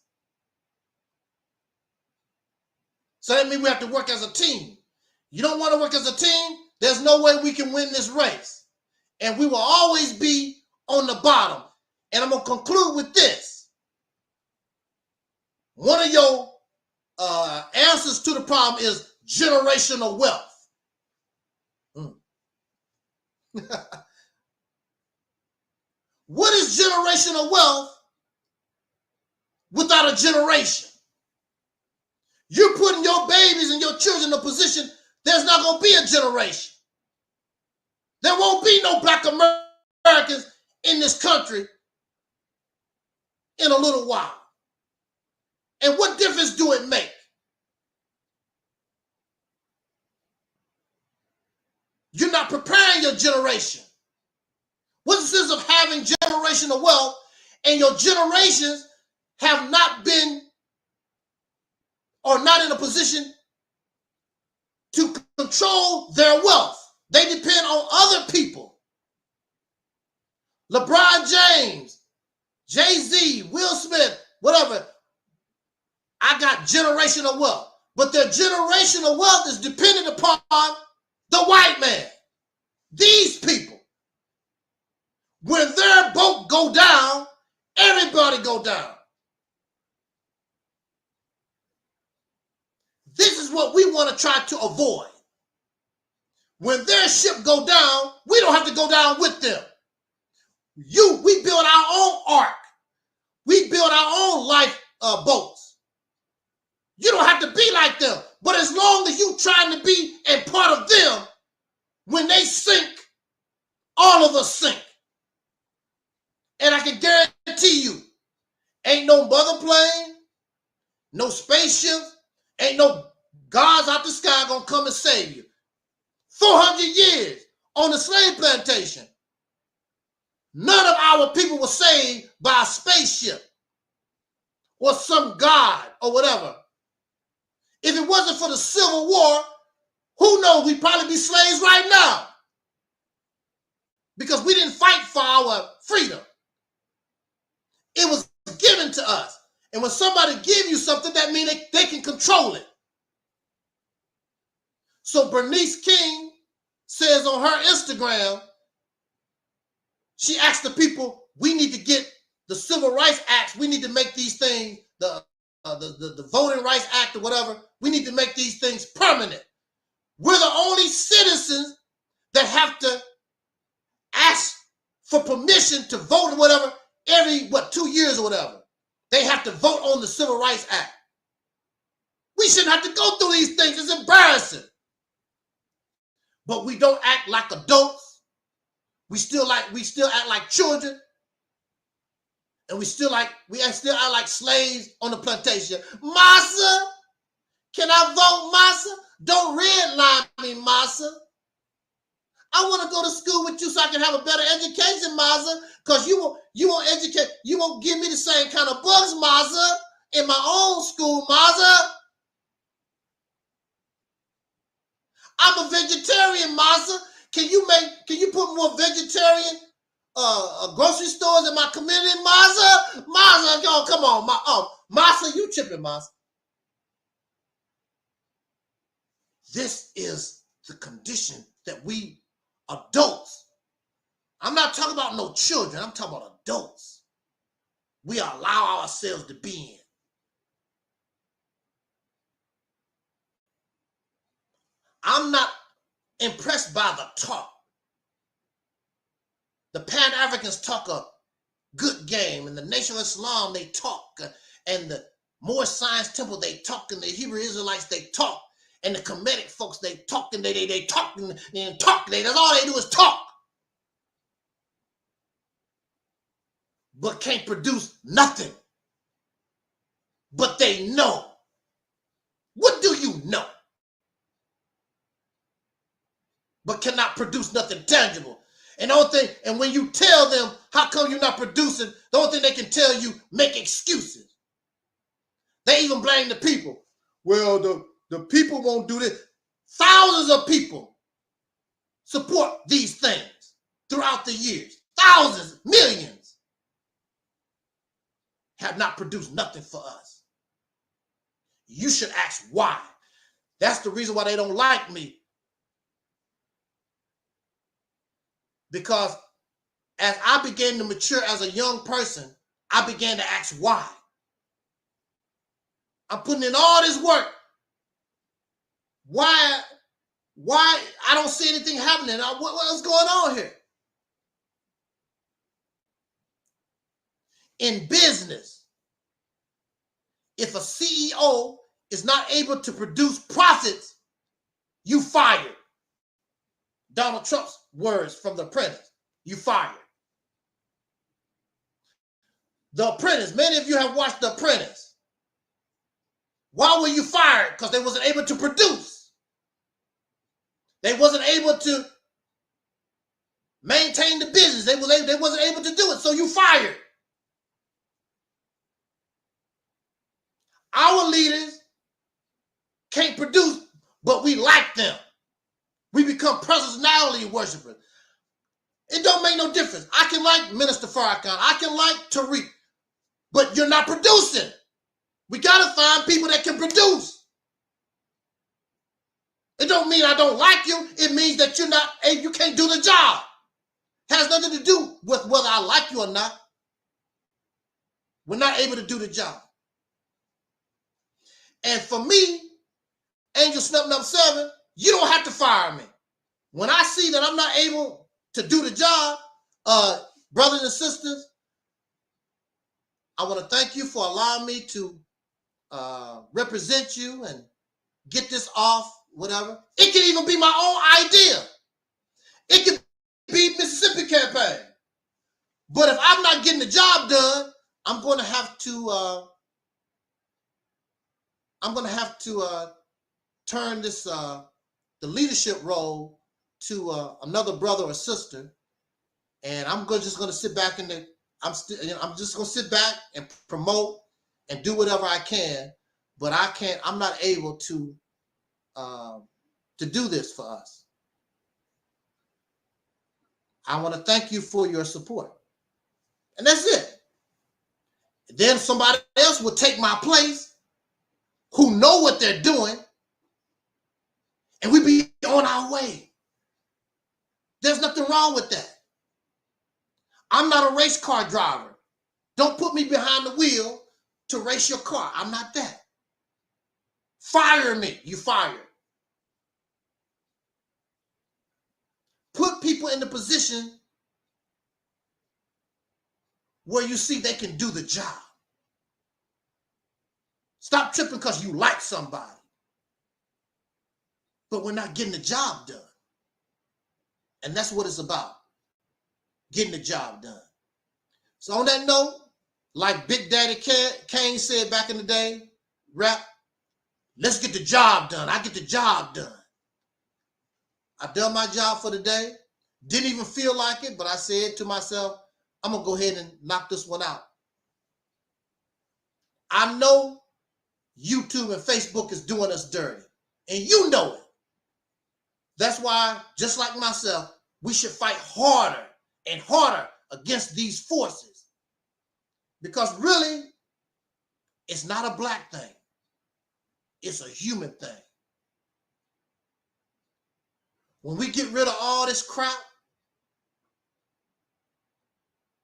So that means we have to work as a team. You don't want to work as a team? There's no way we can win this race. And we will always be on the bottom. And I'm going to conclude with this. One of your answers to the problem is generational wealth. What is generational wealth without a generation? You're putting your babies and your children in a position there's not going to be a generation. There won't be no black Americans in this country in a little while. And what difference do it make? You're not preparing your generation. What's the sense of having generational wealth and your generations have not been or not in a position to control their wealth? They depend on other people. LeBron James, Jay-Z, Will Smith, whatever. I got generational wealth. But their generational wealth is dependent upon the white man. These people. When their boat go down, everybody go down. This is what we want to try to avoid. When their ship go down, we don't have to go down with them. We build our own ark. We build our own life boats. You don't have to be like them. But as long as you trying to be a part of them, when they sink, all of us sink. And I can guarantee you, ain't no mother plane, no spaceship, ain't no gods out the sky gonna come and save you. 400 years on the slave plantation, none of our people were saved by a spaceship or some god or whatever. If it wasn't for the Civil War, who knows, we'd probably be slaves right now. Because we didn't fight for our freedom. It was given to us. And when somebody give you something, that means they can control it. So Bernice King says on her Instagram, she asked the people, we need to get the Civil Rights Acts, we need to make these things, the Voting Rights Act or whatever, we need to make these things permanent. We're the only citizens that have to ask for permission to vote or whatever every, 2 years or whatever. They have to vote on the Civil Rights Act. We shouldn't have to go through these things. It's embarrassing. But we don't act like adults. We still act like children. And we still act like slaves on the plantation. Massa, can I vote, Massa? Don't redline me, Massa. I want to go to school with you so I can have a better education, Massa. Because you won't give me the same kind of books, Massa, in my own school, Massa. I'm a vegetarian, Massa. Can you put more vegetarian grocery stores in my community, Massa? Massa, Oh, come on, Masa, you tripping, Masa. This is the condition that we adults, I'm not talking about no children, I'm talking about adults, we allow ourselves to be in. I'm not impressed by the talk. The Pan-Africans talk a good game, and the Nation of Islam, they talk, and the Moorish Science Temple, they talk, and the Hebrew Israelites, they talk, and the Kemetic folks, they talk, and they talk, and talk. That's all they do is talk. But can't produce nothing. But they know. What do you know? But cannot produce nothing tangible. And the only thing, and when you tell them, how come you're not producing, the only thing they can tell you, make excuses. They even blame the people. Well, the people won't do this. Thousands of people support these things throughout the years. Thousands, millions have not produced nothing for us. You should ask why. That's the reason why they don't like me. Because as I began to mature as a young person, I began to ask why. I'm putting in all this work. Why I don't see anything happening? What's going on here? In business, if a CEO is not able to produce profits, you fired. Donald Trump's words from The Apprentice. You fired. The Apprentice. Many of you have watched The Apprentice. Why were you fired? Because they wasn't able to produce. They wasn't able to maintain the business. They wasn't able to do it, so you fired. Our leaders can't produce, but we like them. We become personality worshipers. It don't make no difference. I can like Minister Farrakhan. I can like Taalik. But you're not producing. We got to find people that can produce. It don't mean I don't like you. It means that you can't do the job. It has nothing to do with whether I like you or not. We're not able to do the job. And for me, Angel Snuffing Up 7, you don't have to fire me. When I see that I'm not able to do the job, brothers and sisters, I want to thank you for allowing me to represent you and get this off, whatever. It can even be my own idea. It could be Mississippi campaign. But if I'm not getting the job done, I'm going to have to turn this the leadership role to another brother or sister, and I'm just going to sit back I'm just going to sit back and promote and do whatever I can, but I'm not able to do this for us. I want to thank you for your support. And that's it. Then somebody else will take my place who know what they're doing, and we be on our way. There's nothing wrong with that. I'm not a race car driver. Don't put me behind the wheel to race your car. I'm not that. Fire me. You fired. Put people in the position where you see they can do the job. Stop tripping because you like somebody, but we're not getting the job done. And that's what it's about, getting the job done. So on that note, like Big Daddy Kane said back in the day, rap, let's get the job done. I get the job done. I've done my job for the day. Didn't even feel like it, but I said to myself, I'm going to go ahead and knock this one out. I know YouTube and Facebook is doing us dirty, and you know it. That's why, just like myself, we should fight harder and harder against these forces. Because really, it's not a black thing. It's a human thing. When we get rid of all this crap,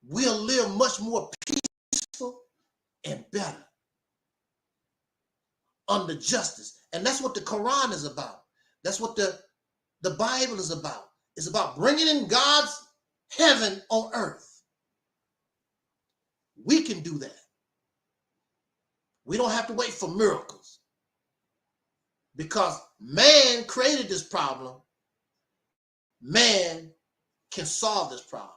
we'll live much more peaceful and better under justice. And that's what the Quran is about. That's what the Bible is about. It's about bringing in God's heaven on earth. We can do that. We don't have to wait for miracles. Because man created this problem. Man can solve this problem.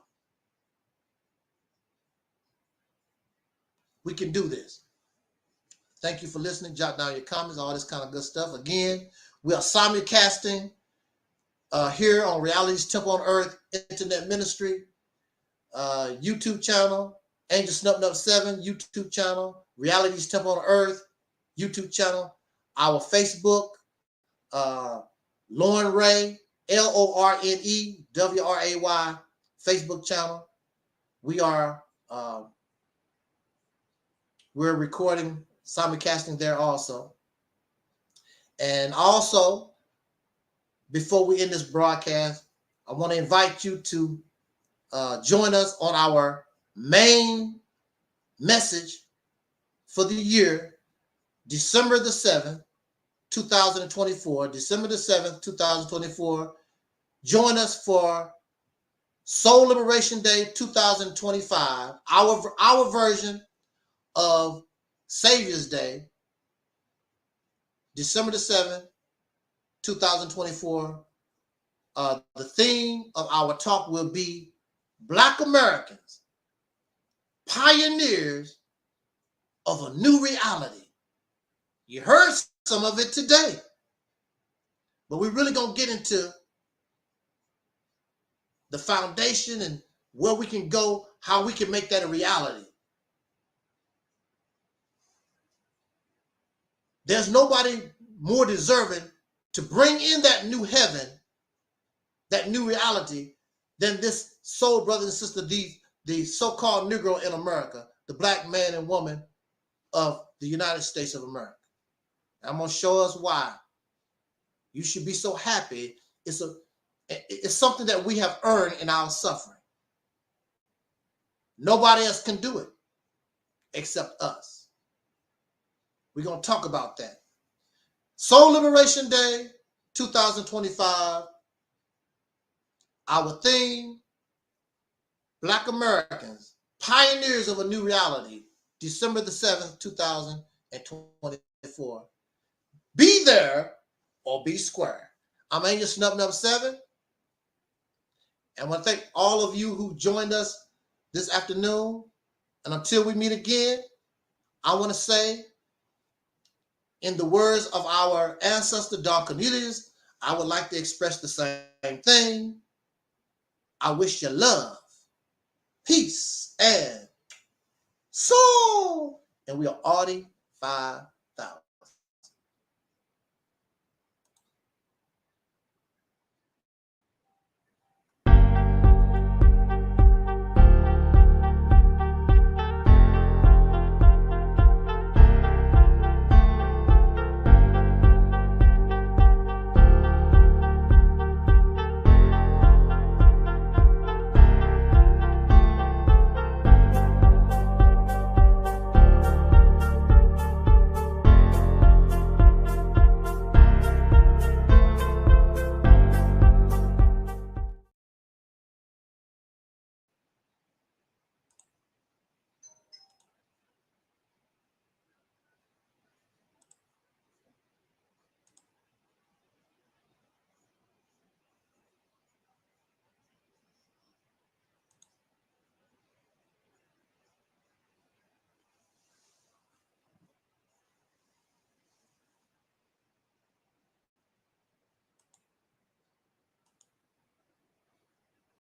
We can do this. Thank you for listening. Jot down your comments, all this kind of good stuff. Again, we are simulcasting here on Reality's Temple on Earth Internet Ministry, YouTube channel, Angel Snub 7 YouTube channel, Reality's Temple on Earth YouTube channel, our Facebook, Lauren Ray, LORNEWRAY Facebook channel. We're recording, simulcasting there also. And also, before we end this broadcast, I want to invite you to join us on our main message for the year, December the 7th, 2024. December the 7th, 2024. Join us for Soul Liberation Day 2025, our version of Savior's Day, December the 7th, 2024. The theme of our talk will be Black Americans, pioneers of a new reality. You heard some of it today, but we're really going to get into the foundation and where we can go, how we can make that a reality. There's nobody more deserving to bring in that new heaven, that new reality, than this soul brother and sister, the so-called Negro in America, the black man and woman of the United States of America. I'm going to show us why you should be so happy. It's something that we have earned in our suffering. Nobody else can do it except us. We're going to talk about that. Soul Liberation Day 2025. Our theme, Black Americans, pioneers of a new reality, December the 7th, 2024. Be there or be square. I'm Angel Snub 7. And I want to thank all of you who joined us this afternoon. And until we meet again, I want to say, in the words of our ancestor, Don Cornelius, I would like to express the same thing. I wish you love, peace, and soul. And we are already 5,000.